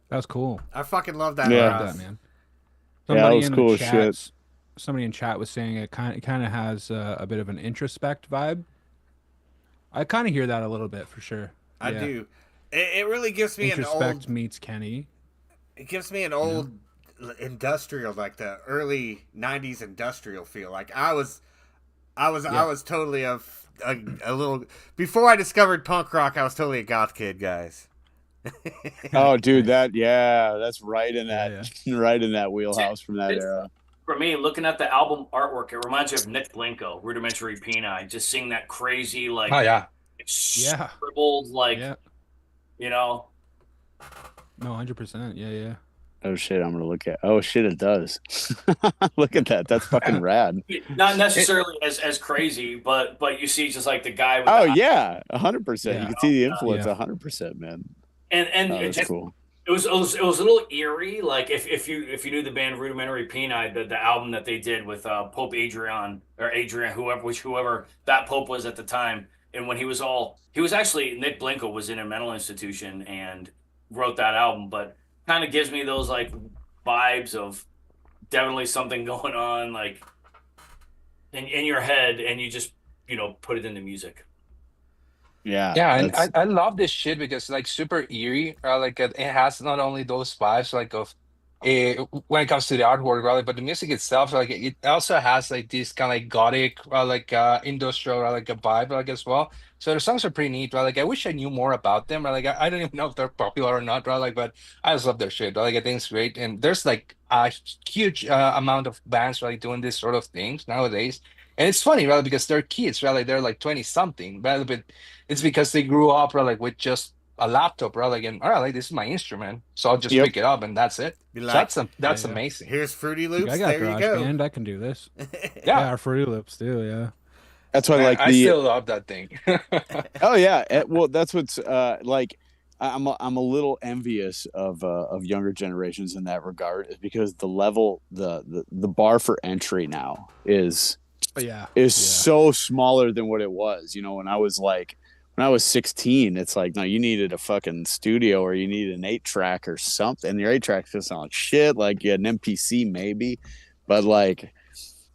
Speaker 1: That was cool.
Speaker 2: I fucking love that.
Speaker 3: Yeah.
Speaker 1: I
Speaker 2: Ross.
Speaker 1: love that, man.
Speaker 3: Yeah, that
Speaker 1: Somebody
Speaker 3: was
Speaker 1: in
Speaker 3: cool
Speaker 1: the
Speaker 3: as shit.
Speaker 1: chat, somebody in chat was saying it kind of has a bit of an introspect vibe. I kind of hear that a little bit for sure.
Speaker 2: I
Speaker 1: Yeah.
Speaker 2: do. It really gives me an
Speaker 1: Introspect
Speaker 2: old.
Speaker 1: meets Kenny.
Speaker 2: It gives me an old industrial, like the early '90s industrial feel. Like I was totally a little before I discovered punk rock. I was totally a goth kid, guys.
Speaker 3: Oh, dude, that's right in that
Speaker 1: Yeah,
Speaker 3: right in that wheelhouse from that era.
Speaker 4: For me, looking at the album artwork, it reminds me of Nick Blinko, Rudimentary Penile, just seeing that crazy, like,
Speaker 5: Oh yeah.
Speaker 1: Yeah.
Speaker 4: scribbled, like,
Speaker 1: Yeah.
Speaker 4: you know.
Speaker 1: No, 100%. Yeah.
Speaker 3: Oh shit, I'm gonna look at. Oh shit, it does. Look at that. That's fucking rad.
Speaker 4: Not necessarily as crazy, but you see just like the guy with
Speaker 3: Oh
Speaker 4: the
Speaker 3: yeah, 100%.
Speaker 1: Yeah.
Speaker 3: You can see the influence,
Speaker 1: Yeah.
Speaker 3: 100%, man.
Speaker 4: and
Speaker 3: Oh,
Speaker 4: it
Speaker 3: that's
Speaker 4: just
Speaker 3: cool.
Speaker 4: it was a little eerie. Like if you knew the band Rudimentary Penile, the album that they did with Pope Adrian or Adrian, whoever that Pope was at the time, and when he was actually Nick Blinko was in a mental institution and wrote that album, but kind of gives me those like vibes of definitely something going on like in your head, and you just put it into music.
Speaker 3: Yeah.
Speaker 5: Yeah, and I love this shit because like super eerie. Like it has not only those vibes like of when it comes to the artwork, right? But the music itself, like it also has like this kind of like gothic, like industrial, like a vibe, like as well. So the songs are pretty neat, right? Like I wish I knew more about them. Right? Like I don't even know if they're popular or not, right? Like, but I just love their shit. Right? Like I think it's great, and there's like a huge amount of bands like doing this sort of things nowadays. And it's funny, right? Because they're kids, right? Like they're like 20 something, right? But it's because they grew up, right? Like with just a laptop, right? Like, and all right, like this is my instrument, so I'll just
Speaker 3: Yep.
Speaker 5: pick it up and that's it.
Speaker 2: Be
Speaker 5: So
Speaker 2: like,
Speaker 5: that's
Speaker 1: Yeah.
Speaker 5: amazing.
Speaker 2: here's Fruity
Speaker 1: Like,
Speaker 2: Loops.
Speaker 1: I got
Speaker 2: There you
Speaker 1: Garage
Speaker 2: go.
Speaker 1: Band. I can do this.
Speaker 5: Yeah,
Speaker 1: Yeah, our Fruity Loops too. Yeah.
Speaker 3: That's why
Speaker 5: Man,
Speaker 3: like
Speaker 5: I
Speaker 3: the
Speaker 5: still love that thing.
Speaker 3: Oh yeah, well that's what's like I'm a little envious of younger generations in that regard, is because the level the bar for entry now is
Speaker 1: But yeah.
Speaker 3: so smaller than what it was. When I was 16, it's like, no, you needed a fucking studio or you needed an 8-track or something. And your 8-track just sound like shit. Like you had an MPC maybe, but like,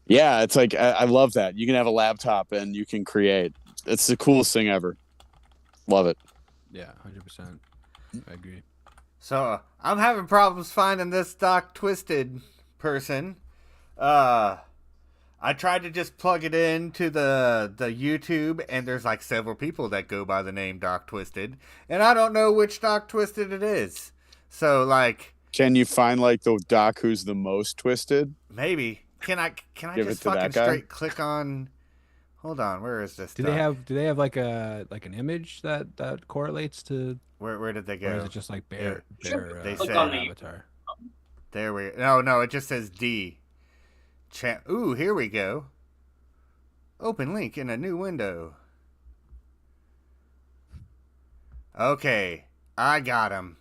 Speaker 3: yeah, it's like I love that you can have a laptop and you can create. It's the coolest thing ever. Love it.
Speaker 1: Yeah, 100%. I agree.
Speaker 2: So I'm having problems finding this Doc Twisted person. I tried to just plug it into the YouTube, and there's like several people that go by the name Doc Twisted, and I don't know which Doc Twisted it is. So like,
Speaker 3: Can you find like the doc who's the most twisted?
Speaker 2: maybe can I
Speaker 3: Give
Speaker 2: just
Speaker 3: it to that
Speaker 2: fucking
Speaker 3: guy?
Speaker 2: straight click on? Hold on, where is this?
Speaker 1: Do they have like an image that correlates to,
Speaker 2: Where did they
Speaker 1: or is
Speaker 2: go?
Speaker 1: it just like
Speaker 2: They
Speaker 1: bare
Speaker 2: said-
Speaker 1: avatar?
Speaker 2: There we no, it just says D. Ooh, here we go. Open link in a new window. Okay, I got him.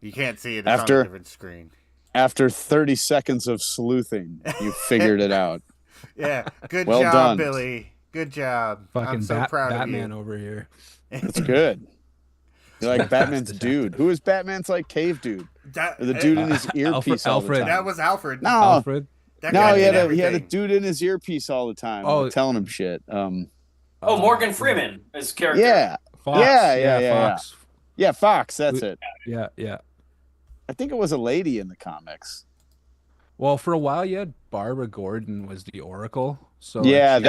Speaker 2: You can't see it. It's on
Speaker 3: After-
Speaker 2: a different screen.
Speaker 3: After 30 seconds of sleuthing, you figured it out.
Speaker 2: Yeah, good
Speaker 3: Well
Speaker 2: job,
Speaker 3: done.
Speaker 2: Billy. Good job.
Speaker 1: Fucking
Speaker 2: I'm so proud
Speaker 1: Batman
Speaker 2: of
Speaker 1: over here.
Speaker 3: That's good. You're like Batman's
Speaker 1: Detective.
Speaker 3: dude. Who is Batman's like cave dude?
Speaker 2: you. That,
Speaker 3: Or the dude in his earpiece all the
Speaker 1: Alfred.
Speaker 3: time.
Speaker 2: that was Alfred.
Speaker 3: No,
Speaker 1: Alfred.
Speaker 2: That
Speaker 3: no,
Speaker 2: guy
Speaker 3: he
Speaker 2: did
Speaker 3: had a
Speaker 2: everything.
Speaker 3: dude in his earpiece all the time,
Speaker 1: Oh.
Speaker 3: telling him shit.
Speaker 4: Oh, Morgan Freeman as character.
Speaker 3: Yeah,
Speaker 1: Fox.
Speaker 3: Yeah.
Speaker 1: Fox.
Speaker 3: yeah, Fox. That's it.
Speaker 1: Yeah.
Speaker 3: I think it was a lady in the comics.
Speaker 1: Well, for a while, you had Barbara Gordon was the Oracle. So
Speaker 3: Yeah,
Speaker 1: like,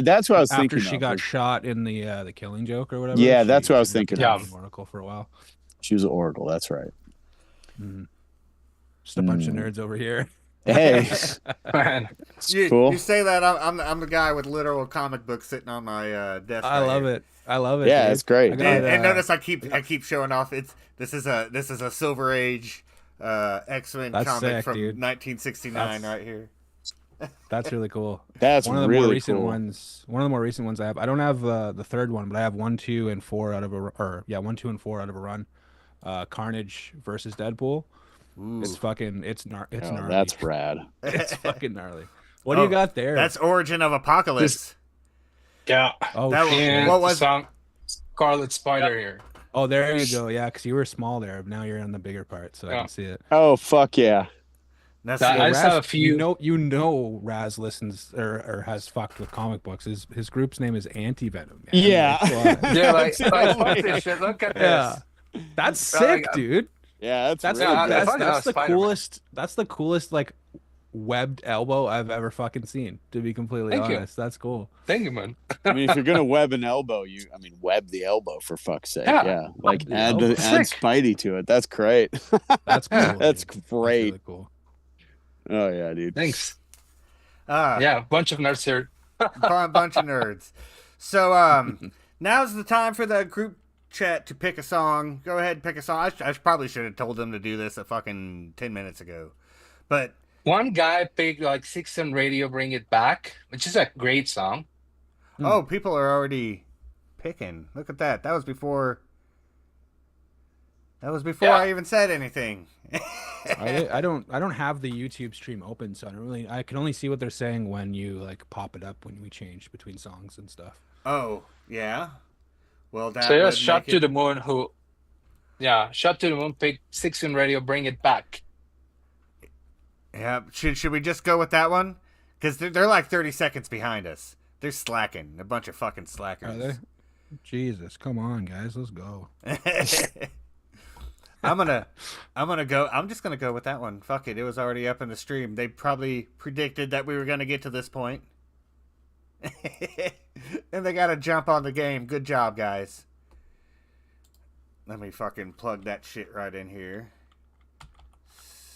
Speaker 3: that's what I was
Speaker 1: after
Speaker 3: thinking.
Speaker 1: she
Speaker 3: of.
Speaker 1: got shot in the Killing Joke or whatever.
Speaker 3: Yeah,
Speaker 1: she
Speaker 3: that's what I was
Speaker 1: ended up
Speaker 3: thinking
Speaker 1: becoming
Speaker 5: of.
Speaker 1: an Oracle for a while.
Speaker 3: She was an Oracle. That's right.
Speaker 1: Just a bunch of nerds over here.
Speaker 3: Hey,
Speaker 5: Man,
Speaker 3: it's
Speaker 2: You,
Speaker 3: cool.
Speaker 2: you say that I'm the guy with literal comic books sitting on my desk.
Speaker 1: I
Speaker 2: right
Speaker 1: love
Speaker 2: here.
Speaker 1: it. I love it.
Speaker 3: Yeah,
Speaker 1: dude.
Speaker 3: it's great.
Speaker 1: I got,
Speaker 2: And notice I keep showing off. This is a Silver Age X-Men
Speaker 1: That's
Speaker 2: comic
Speaker 1: sick,
Speaker 2: from
Speaker 1: dude.
Speaker 2: 1969 right here.
Speaker 1: That's really cool.
Speaker 3: That's
Speaker 1: One of the
Speaker 3: really
Speaker 1: more recent
Speaker 3: cool.
Speaker 1: ones. One of the more recent ones I have. I don't have the third one, but I have 1, 2, and 4 out of a or yeah 1, 2, and 4 out of a run. Carnage versus Deadpool.
Speaker 2: Ooh.
Speaker 1: It's gnarly.
Speaker 3: Oh, that's rad.
Speaker 1: It's fucking gnarly. What do you got there?
Speaker 2: That's Origin of Apocalypse.
Speaker 5: yeah.
Speaker 1: oh
Speaker 2: that
Speaker 1: shit.
Speaker 5: And
Speaker 2: What was-
Speaker 5: Scarlet Spider here?
Speaker 1: Oh, there you go. Yeah, because you were small there. Now you're on the bigger part, so I
Speaker 5: Yeah.
Speaker 1: can see it.
Speaker 3: Oh fuck yeah.
Speaker 2: That's
Speaker 5: I
Speaker 1: Well,
Speaker 5: just have
Speaker 1: Raz,
Speaker 5: a few.
Speaker 1: you know, Raz listens or has fucked with comic books. His group's name is Anti-Venom, man.
Speaker 3: Yeah.
Speaker 1: Like, what?
Speaker 5: They're like fuck
Speaker 3: Absolutely.
Speaker 5: this shit. Look at
Speaker 1: Yeah,
Speaker 5: this.
Speaker 1: that's
Speaker 5: Like,
Speaker 1: sick, dude.
Speaker 3: Yeah, that's
Speaker 1: That's
Speaker 3: really
Speaker 5: yeah, I
Speaker 3: good.
Speaker 5: fucking love
Speaker 1: the
Speaker 5: Spider-Man.
Speaker 1: coolest. That's the coolest like webbed elbow I've ever fucking seen. To be completely
Speaker 5: Thank you.
Speaker 1: honest, that's cool.
Speaker 5: Thank you, man.
Speaker 3: I mean, if you're gonna web an elbow, web the elbow for fuck's sake.
Speaker 5: Yeah.
Speaker 3: Yeah, like
Speaker 1: The
Speaker 3: add
Speaker 1: elbow.
Speaker 3: add
Speaker 5: Sick.
Speaker 3: Spidey to it. That's great.
Speaker 1: That's cool.
Speaker 5: Yeah.
Speaker 3: That's
Speaker 1: dude.
Speaker 3: great.
Speaker 1: really cool.
Speaker 3: Oh yeah, dude.
Speaker 5: Thanks.
Speaker 2: Ah,
Speaker 5: Yeah, bunch of nerds here.
Speaker 2: bunch of nerds. So now's the time for the group chat to pick a song. Go ahead and pick a song. I probably should have told them to do this a fucking 10 minutes ago. But
Speaker 5: One guy picked like Six on Radio, Bring It Back, which is a great song.
Speaker 2: oh, people are already picking. Look at that. That was before
Speaker 5: Yeah.
Speaker 2: I even said anything.
Speaker 1: I don't have the YouTube stream open, so I can only see what they're saying when you like pop it up when we change between songs and stuff.
Speaker 2: Oh, yeah. Well, that
Speaker 5: So yeah,
Speaker 2: would
Speaker 5: Shot
Speaker 2: make
Speaker 5: to
Speaker 2: it-
Speaker 5: the Moon Shot to the Moon picked Six on Radio, Bring It Back.
Speaker 2: Yeah, should we just go with that one? Because they're like 30 seconds behind us. They're slacking. A bunch of fucking slackers.
Speaker 1: Are they? Jesus, come on, guys, let's go.
Speaker 2: I'm just gonna go with that one. Fuck it. It was already up in the stream. They probably predicted that we were gonna get to this point. And they gotta jump on the game. Good job, guys. Let me fucking plug that shit right in here.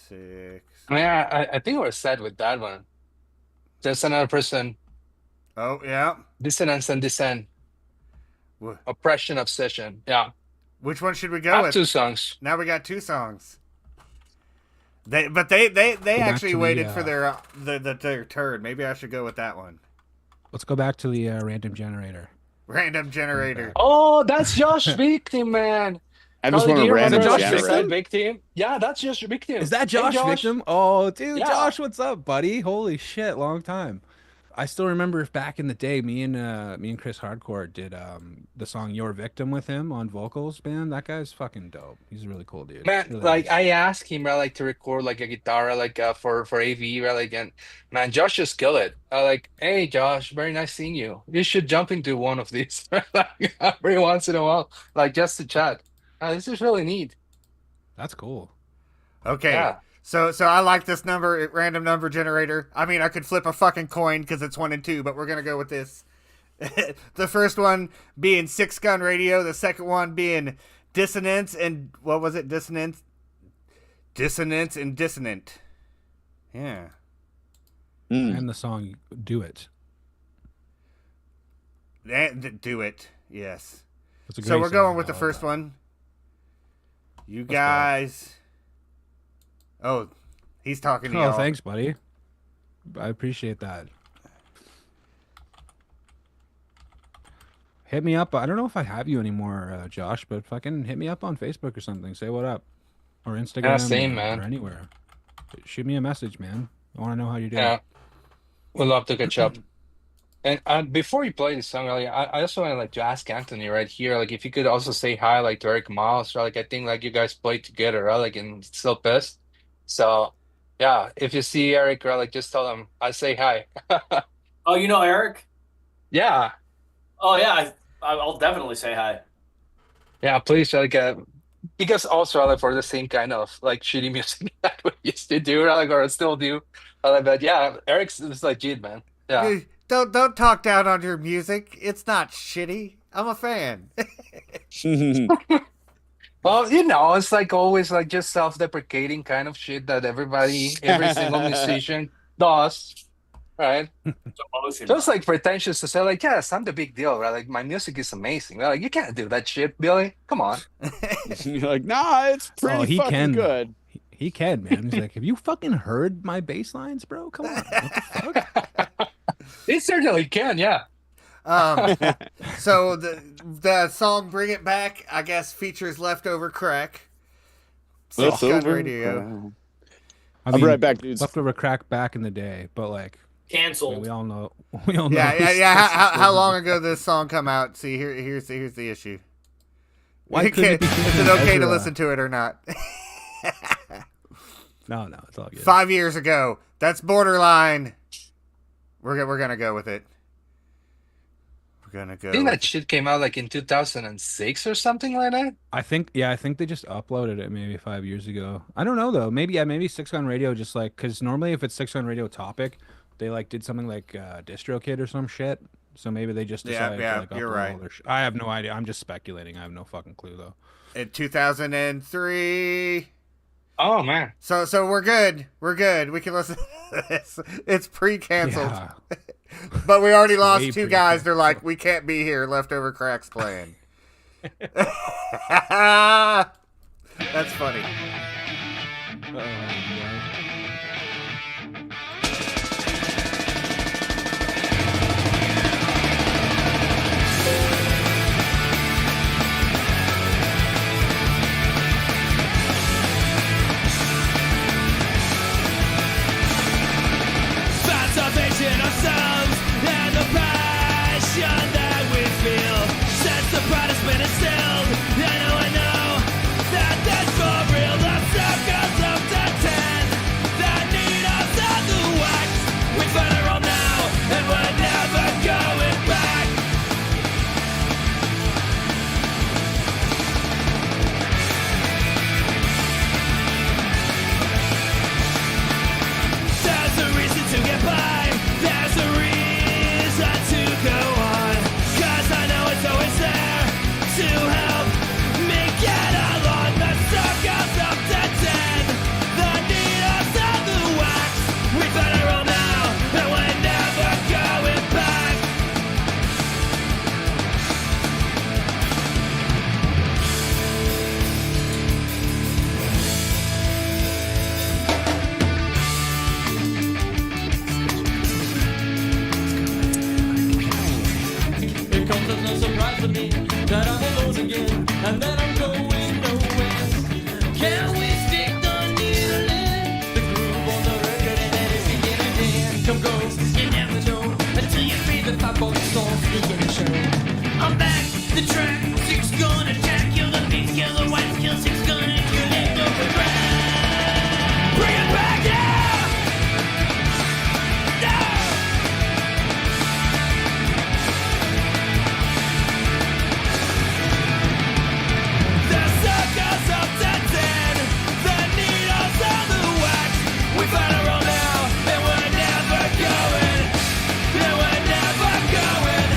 Speaker 2: 6.
Speaker 5: I mean, I think we're set with that one. There's another person.
Speaker 2: Oh, yeah.
Speaker 5: Dissonance and Dissent.
Speaker 2: Wha-
Speaker 5: Oppression, Obsession. Yeah.
Speaker 2: Which one should we go
Speaker 5: Have
Speaker 2: with?
Speaker 5: 2 songs.
Speaker 2: Now we got 2 songs. They actually
Speaker 1: to the,
Speaker 2: waited for their turn. Maybe I should go with that one.
Speaker 1: Let's go back to the random generator.
Speaker 2: Random generator.
Speaker 5: Oh, that's Josh Victim, man.
Speaker 3: I just
Speaker 5: Carly,
Speaker 3: want
Speaker 5: do
Speaker 3: a
Speaker 5: you
Speaker 3: random
Speaker 5: remember
Speaker 1: Josh
Speaker 5: Josh
Speaker 3: generator.
Speaker 5: Victim? Yeah, that's Josh Victim.
Speaker 1: Is that
Speaker 5: Hey,
Speaker 1: Josh Victim? Oh, dude,
Speaker 5: Yeah.
Speaker 1: Josh, what's up, buddy? Holy shit, long time. I still remember back in the day, me and Chris Hardcore did the song "Your Victim" with him on vocals. Man, that guy's fucking dope. He's a really cool dude.
Speaker 5: Man,
Speaker 1: Really
Speaker 5: like
Speaker 1: nice.
Speaker 5: I asked him, right, like to record like a guitar, like for AV, right, like, and man, Josh just killed it. Like, hey, Josh, very nice seeing you. You should jump into one of these, like every once in a while, like just to chat. This is really neat.
Speaker 1: That's cool.
Speaker 2: Okay.
Speaker 5: Yeah.
Speaker 2: So I like this random number generator. I mean, I could flip a fucking coin because it's 1 and 2, but we're gonna go with this. The first one being 6 Gun Radio. The second one being Dissonance and what was it? Dissonance and Dissonant. Yeah.
Speaker 1: And the song "Do It."
Speaker 2: And do it. Yes.
Speaker 1: It's a
Speaker 2: So
Speaker 1: great
Speaker 2: we're going
Speaker 1: song.
Speaker 2: with
Speaker 1: I
Speaker 2: the
Speaker 1: love
Speaker 2: first
Speaker 1: that.
Speaker 2: one. You
Speaker 1: go.
Speaker 2: guys. Oh, he's talking to
Speaker 1: Oh,
Speaker 2: y'all.
Speaker 1: thanks, buddy. I appreciate that. Hit me up. I don't know if I have you anymore, Josh, but fucking hit me up on Facebook or something. Say what up. Or Instagram
Speaker 5: same,
Speaker 1: or,
Speaker 5: man.
Speaker 1: or anywhere. Shoot me a message, man. I want to know how you're doing.
Speaker 5: Yeah, we'd love to catch up. And before you play this song, really, I also want to like to ask Anthony right here, like if you could also say hi, like to Eric Miles, right? Like I think like you guys played together, right? Like in Still Pist. So yeah, if you see Eric, right, like just tell him I say hi.
Speaker 4: Oh, you know Eric?
Speaker 5: Yeah,
Speaker 4: Oh yeah, I'll definitely say hi.
Speaker 5: yeah, please, like because also like for the same kind of like shitty music that we used to do, right? Like or still do. But yeah, Eric's is legit, man. Yeah.
Speaker 2: Hey, don't talk down on your music. It's not shitty. I'm a fan.
Speaker 5: Well, you know, it's like always like just self-deprecating kind of shit that every single musician does, right?
Speaker 4: It's emotional.
Speaker 5: So it's like pretentious to say like, yes, I'm the big deal, right? Like my music is amazing. Right? Like you can't do that shit, Billy. Come on.
Speaker 3: You're like, nah, it's pretty
Speaker 1: he
Speaker 3: fucking
Speaker 1: can.
Speaker 3: good.
Speaker 1: He can, man. He's like, have you fucking heard my bass lines, bro? Come on. What the fuck?
Speaker 5: It certainly can, yeah.
Speaker 2: So the song "Bring It Back," I guess, features leftover crack. Six Gun
Speaker 3: Leftover.
Speaker 2: Radio.
Speaker 1: I
Speaker 3: I'll be right back, dudes.
Speaker 1: Leftover crack back in the day, but like
Speaker 4: Canceled.
Speaker 1: we all know. We all know.
Speaker 2: Yeah, yeah,
Speaker 1: it's-
Speaker 2: yeah.
Speaker 1: it's
Speaker 2: How
Speaker 1: still-
Speaker 2: long ago did this song come out? See, here's the issue.
Speaker 1: Why couldn't it be
Speaker 2: Is
Speaker 1: Thinking
Speaker 2: it okay to
Speaker 1: Ezra?
Speaker 2: listen to it or not?
Speaker 1: No, it's all good.
Speaker 2: 5 years ago. That's borderline. We're gonna go with it. We're gonna go.
Speaker 5: I think
Speaker 2: with
Speaker 5: that shit came out like in 2006 or something like that.
Speaker 1: I think they just uploaded it maybe 5 years ago. I don't know though. Maybe Six Gun Radio just like because normally if it's Six Gun Radio topic, they like did something like DistroKid or some shit. So maybe they just decided to like
Speaker 2: you're
Speaker 1: upload
Speaker 2: right.
Speaker 1: all their I have no idea. I'm just speculating. I have no fucking clue though.
Speaker 2: In 2003.
Speaker 5: Oh man.
Speaker 2: So we're good. We're good. We can listen to this. It's pre-canceled.
Speaker 1: Yeah.
Speaker 2: But we already
Speaker 1: Way
Speaker 2: lost two guys.
Speaker 1: pre-canceled.
Speaker 2: They're like, we can't be here. Leftover cracks playing. That's funny.
Speaker 1: Oh, yeah.
Speaker 6: Salvation ourselves and the passion that we feel since the pride has been instilled. I know that that's for real. The circles of the 10 that need us at the wax. We find our own now and we're never going back. There's a reason to get by. There's a reason to go on. 'Cause I know it's always there to help me get along. The circles up to 10, the needles of the wax. We found our own now, and we're never going back. It comes as no surprise to me that I'm alone again, and that I'm going nowhere. Can we stick the needle in the groove on the record and let it begin again? Come ghost, you never know until you read the 5-4 songs begin to show. I'm back, the track, 6 gun attack, kill the beats, kill the whites, kill 6 gun and kill it, don't regret. Bring it back, yeah! Yeah! The circles of the 10, the needles of the wax. We find our own now, and we're never going. And we're never going.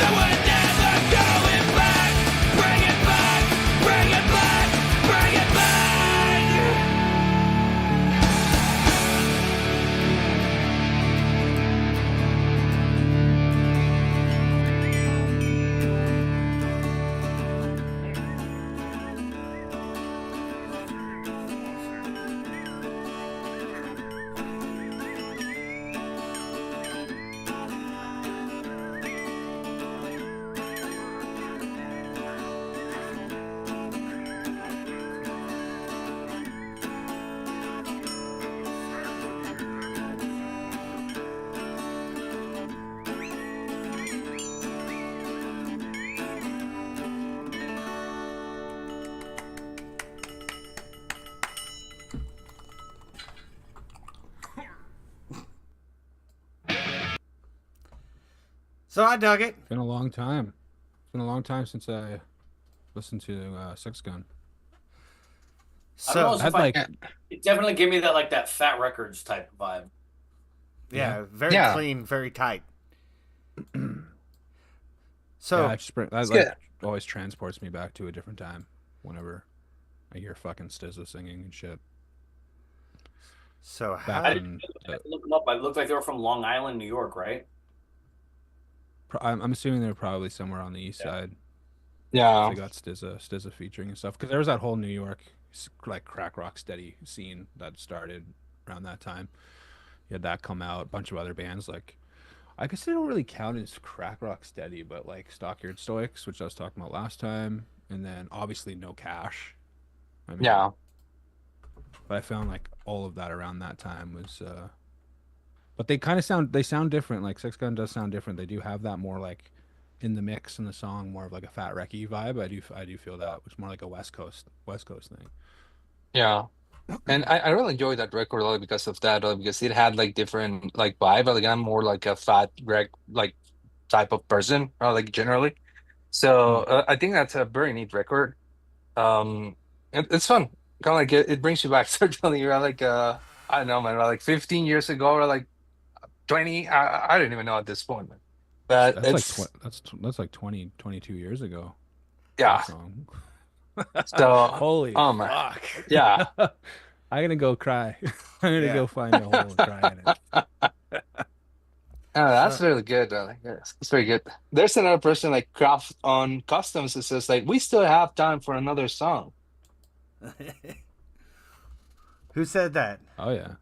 Speaker 6: And we're never going back. Bring it back, bring it back, bring it back.
Speaker 2: So I dug it.
Speaker 1: Been a long time. It's been a long time since I listened to Six Gun.
Speaker 4: I don't know
Speaker 2: So
Speaker 4: if it definitely gave me that like that Fat Records type vibe.
Speaker 2: yeah, very
Speaker 5: Yeah.
Speaker 2: clean, very tight. So
Speaker 1: Yeah, that
Speaker 5: It's
Speaker 1: like
Speaker 5: good.
Speaker 1: always transports me back to a different time whenever I hear fucking SZA singing and shit.
Speaker 2: so
Speaker 1: Back
Speaker 2: how,
Speaker 4: I
Speaker 1: when
Speaker 4: didn't look them up. I looked like they were from Long Island, New York, right?
Speaker 1: I'm assuming they're probably somewhere on the east
Speaker 4: Yeah.
Speaker 1: side.
Speaker 5: Yeah.
Speaker 1: They got SZA featuring and stuff because there was that whole New York like crack rock steady scene that started around that time. You had that come out, a bunch of other bands like I guess they don't really count as crack rock steady, but like Stockyard Stoics, which I was talking about last time, and then obviously No Cash. I mean,
Speaker 5: Yeah.
Speaker 1: but I found like all of that around that time was but they kind of sound different. Like Six Gun does sound different. They do have that more like in the mix in the song more of like a Fat Wrecky vibe. I do feel that, which is more like a West Coast thing.
Speaker 5: Yeah. And I really enjoyed that record like because of that, because it had like different like vibe. Like I'm more like a fat rec like type of person, like generally. So
Speaker 1: Mm.
Speaker 5: I think that's a very neat record. It's fun. Kind of like it brings you back. Certainly, you're like I don't know, man, like 15 years ago or like 20. I don't even know at this point, man. But
Speaker 1: That's like
Speaker 5: it's
Speaker 1: that's like 20 22 years ago. That
Speaker 5: yeah.
Speaker 1: song.
Speaker 5: So
Speaker 1: Holy
Speaker 5: oh man,
Speaker 1: fuck.
Speaker 5: yeah.
Speaker 1: I'm gonna go cry. I'm gonna
Speaker 2: Yeah.
Speaker 1: go find a hole and cry in it.
Speaker 5: Oh, that's
Speaker 2: So-
Speaker 5: really good. Like, it's very good. There's another person like Craft on Customs that says like we still have time for another song.
Speaker 2: Who said that?
Speaker 1: Oh yeah.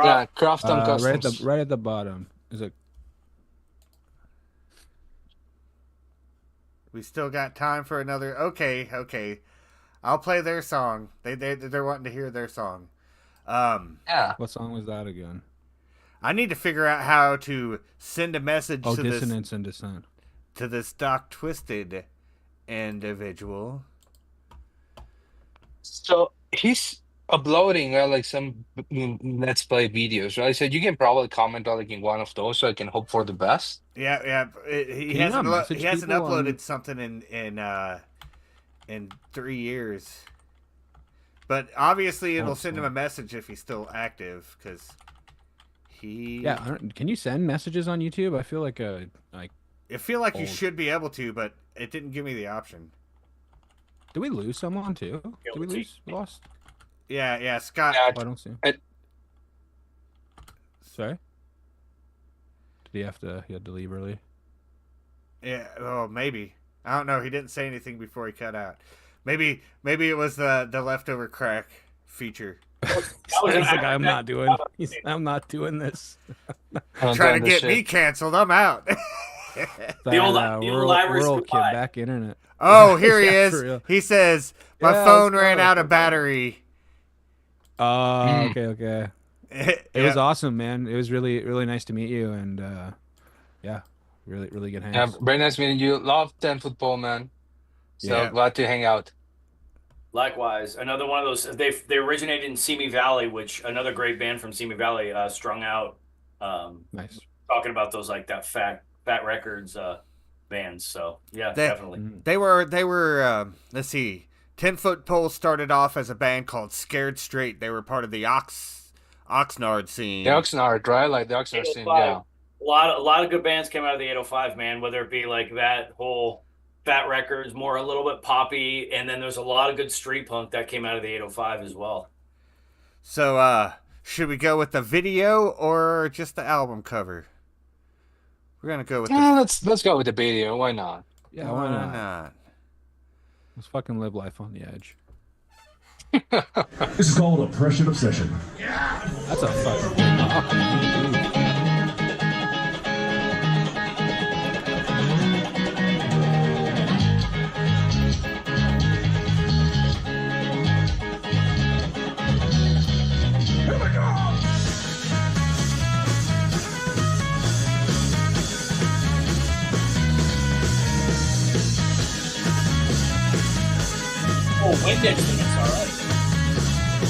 Speaker 5: Yeah, Craft on Customs.
Speaker 1: Right at the bottom. Is it
Speaker 2: We still got time for another. Okay. I'll play their song. They're wanting to hear their song.
Speaker 5: Yeah.
Speaker 1: what song was that again?
Speaker 2: I need to figure out how to send a message
Speaker 1: Oh,
Speaker 2: to this
Speaker 1: Dissonance and Dissent.
Speaker 2: Doc Twisted individual.
Speaker 5: So he's uploading like some Let's Play videos, right? So you can probably comment on like in one of those, so I can hope for the best.
Speaker 2: Yeah. He
Speaker 1: Can you
Speaker 2: hasn't
Speaker 1: not message
Speaker 2: he hasn't
Speaker 1: people
Speaker 2: uploaded
Speaker 1: on-
Speaker 2: something in 3 years. But obviously it'll send him a message if he's still active, because he.
Speaker 1: Yeah, can you send messages on YouTube? I feel like
Speaker 2: I feel like you
Speaker 1: old.
Speaker 2: should be able to, but it didn't give me the option.
Speaker 1: did we lose someone too? Did we lost?
Speaker 2: Yeah, Scott.
Speaker 5: Yeah,
Speaker 1: Oh, I don't see him.
Speaker 5: it-
Speaker 1: Sorry? Did he had to leave early?
Speaker 2: Yeah, oh, maybe. I don't know. He didn't say anything before he cut out. Maybe it was the leftover crack feature.
Speaker 4: was
Speaker 1: He's
Speaker 4: an
Speaker 1: like, I'm
Speaker 4: accident.
Speaker 1: not doing this.
Speaker 5: I'm
Speaker 2: Trying
Speaker 5: doing
Speaker 2: to
Speaker 5: this
Speaker 2: get me
Speaker 5: shit.
Speaker 2: canceled. I'm out.
Speaker 4: The old Irish
Speaker 1: World Kid
Speaker 4: goodbye.
Speaker 1: back internet.
Speaker 2: Oh, here he
Speaker 1: Yeah, for
Speaker 2: is.
Speaker 1: real.
Speaker 2: He says, my
Speaker 1: Yeah,
Speaker 2: phone
Speaker 1: let's
Speaker 2: ran
Speaker 1: go.
Speaker 2: out of battery.
Speaker 1: Oh, okay. It was
Speaker 2: Yeah.
Speaker 1: awesome, man. It was really, really nice to meet you, and yeah, really, really good
Speaker 5: Yeah,
Speaker 1: hands.
Speaker 5: very nice meeting you. Love 10 football, man. So
Speaker 2: Yeah.
Speaker 5: glad to hang out.
Speaker 4: Likewise, another one of those. They originated in Simi Valley, which another great band from Simi Valley, Strung Out.
Speaker 1: Nice.
Speaker 4: Talking about those like that Fat Records bands. So yeah,
Speaker 2: They-
Speaker 4: definitely.
Speaker 2: They were let's see. 10-Foot Pole started off as a band called Scared Straight. They were part of the Oxnard scene.
Speaker 5: The Oxnard, right? Like the Oxnard scene,
Speaker 4: 805.
Speaker 5: yeah.
Speaker 4: A lot of good bands came out of the 805, man, whether it be like that whole Fat Records, more a little bit poppy, and then there's a lot of good street punk that came out of the 805 as well.
Speaker 2: So, should we go with the video or just the album cover? We're gonna go with
Speaker 5: Yeah, let's go with the video. Why not?
Speaker 1: Yeah,
Speaker 2: the.
Speaker 1: why not? Let's fucking live life on the edge.
Speaker 7: This is called Oppression Obsession.
Speaker 1: That's a fucking.
Speaker 7: Here we go!
Speaker 4: Oh, wind instruments, all right.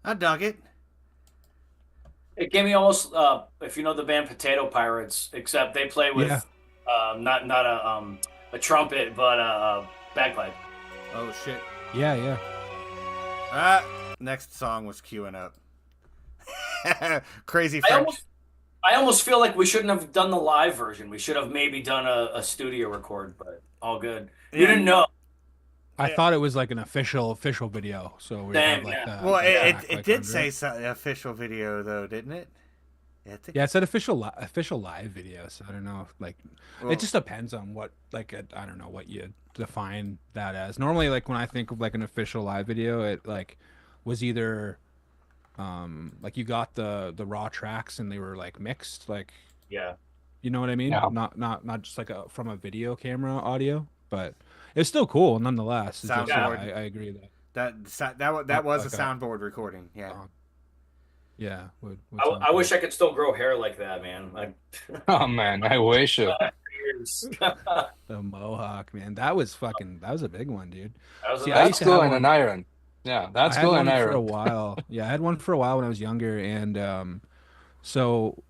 Speaker 2: I dug it.
Speaker 4: It gave me almost, if you know the band Potato Pirates, except they play with
Speaker 1: Yeah.
Speaker 4: not a trumpet, but a bagpipe.
Speaker 2: Oh shit.
Speaker 1: Yeah, yeah.
Speaker 2: Next song was queuing up. Crazy
Speaker 4: I
Speaker 2: French.
Speaker 4: almost feel like we shouldn't have done the live version. We should have maybe done a studio record, but all good. You didn't know.
Speaker 1: I thought it was like an official video, so we
Speaker 4: Same,
Speaker 1: have like
Speaker 4: yeah.
Speaker 1: that.
Speaker 2: Well,
Speaker 1: like,
Speaker 2: it
Speaker 1: track,
Speaker 2: it
Speaker 1: like,
Speaker 2: did
Speaker 1: under
Speaker 2: say
Speaker 1: it.
Speaker 2: official video though, didn't it? Yeah, I think
Speaker 1: Yeah, it said official live video. So I don't know if like
Speaker 2: Well-
Speaker 1: it just depends on what like I don't know what you define that as. Normally, like when I think of like an official live video, it like was either like you got the raw tracks and they were like mixed, like
Speaker 4: Yeah.
Speaker 1: you know what I mean?
Speaker 5: Yeah.
Speaker 1: Not just like from a video camera audio, but it's still cool nonetheless. It's just,
Speaker 2: Soundboard.
Speaker 1: I agree
Speaker 2: that was
Speaker 1: Not
Speaker 2: a
Speaker 1: like a-
Speaker 2: soundboard recording. Yeah.
Speaker 1: yeah.
Speaker 4: I wish I could still grow hair like that, man. Like
Speaker 5: Oh man, I wish it.
Speaker 4: years.
Speaker 1: The mohawk, man. That was a big one, dude.
Speaker 4: That was
Speaker 1: See,
Speaker 4: a
Speaker 1: I
Speaker 4: nice-
Speaker 1: used
Speaker 5: That's
Speaker 1: to
Speaker 5: cool
Speaker 1: have
Speaker 5: and
Speaker 1: one-
Speaker 5: an iron. Yeah, that's
Speaker 1: I had
Speaker 5: cool
Speaker 1: one
Speaker 5: and
Speaker 1: for a
Speaker 5: iron.
Speaker 1: while. Yeah, I had one for a while when I was younger, and so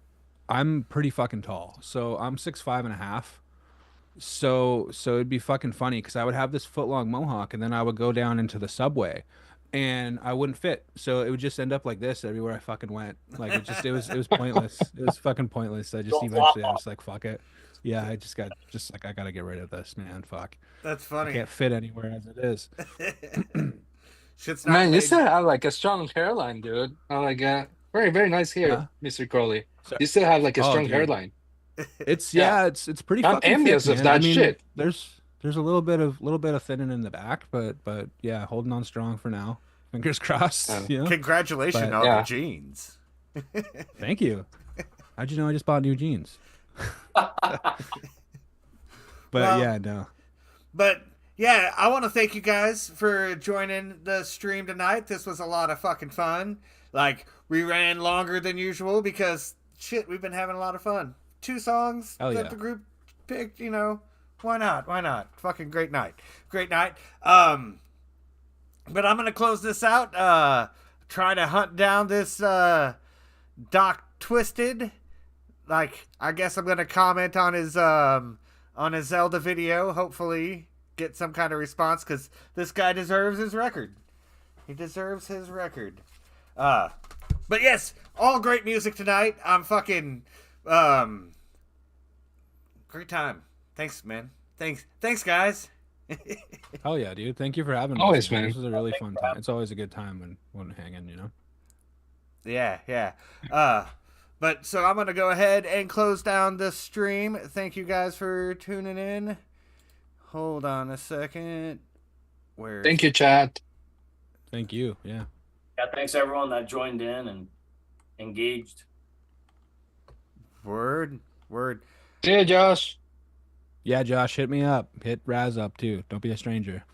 Speaker 1: I'm pretty fucking tall. So I'm 6'5.5". So it'd be fucking funny because I would have this foot long mohawk, and then I would go down into the subway, and I wouldn't fit. So it would just end up like this everywhere I fucking went. Like it was pointless. It was fucking pointless. I just
Speaker 4: Don't
Speaker 1: eventually I
Speaker 4: flop
Speaker 1: was like, fuck it. Yeah, I gotta get rid of this, man. Fuck.
Speaker 2: That's
Speaker 1: I
Speaker 2: funny.
Speaker 1: can't fit anywhere as it is.
Speaker 2: Shit's not
Speaker 5: Man, you
Speaker 2: made-
Speaker 5: still have like a strong hairline, dude. I like very, very nice hair,
Speaker 1: Huh?
Speaker 5: Mr. Crowley.
Speaker 1: Sorry.
Speaker 5: You still have like a
Speaker 1: Oh,
Speaker 5: strong
Speaker 1: dude.
Speaker 5: hairline.
Speaker 1: It's
Speaker 5: Yeah.
Speaker 1: it's pretty
Speaker 5: I'm
Speaker 1: fucking
Speaker 5: envious
Speaker 1: thick,
Speaker 5: of
Speaker 1: man.
Speaker 5: that
Speaker 1: I mean,
Speaker 5: shit.
Speaker 1: There's a little bit of thinning in the back, but yeah, holding on strong for now. Fingers crossed.
Speaker 5: Oh.
Speaker 1: You know?
Speaker 2: Congratulations
Speaker 1: But-
Speaker 2: on
Speaker 5: Yeah.
Speaker 2: the jeans.
Speaker 1: Thank you. How'd you know I just bought new jeans? But
Speaker 2: Well-
Speaker 1: yeah, no.
Speaker 2: But yeah, I want to thank you guys for joining the stream tonight. This was a lot of fucking fun. Like, we ran longer than usual because shit, we've been having a lot of fun. 2 songs
Speaker 1: Hell
Speaker 2: that
Speaker 1: yeah.
Speaker 2: the group picked, you know. Why not? Why not? Fucking great night. Great night. But I'm gonna close this out. Try to hunt down this Doc Twisted. Like, I guess I'm gonna comment on his Zelda video. Hopefully, get some kind of response because this guy deserves his record. He deserves his record. But yes, all great music tonight. I'm fucking great time. Thanks, man. Thanks, guys.
Speaker 1: Hell yeah, dude. Thank you for having me.
Speaker 5: Always,
Speaker 1: man.
Speaker 5: man.
Speaker 1: This was a really fun time. It's always a good time when hanging, you know.
Speaker 2: Yeah. But so I'm gonna go ahead and close down the stream. Thank you guys for tuning in. Hold on a second. Where?
Speaker 5: Thank you, chat.
Speaker 1: Thank you. Yeah.
Speaker 4: Yeah, thanks everyone that joined in and engaged.
Speaker 2: Word.
Speaker 5: See you, Josh.
Speaker 1: Yeah, Josh, hit me up. Hit Raz up too. Don't be a stranger.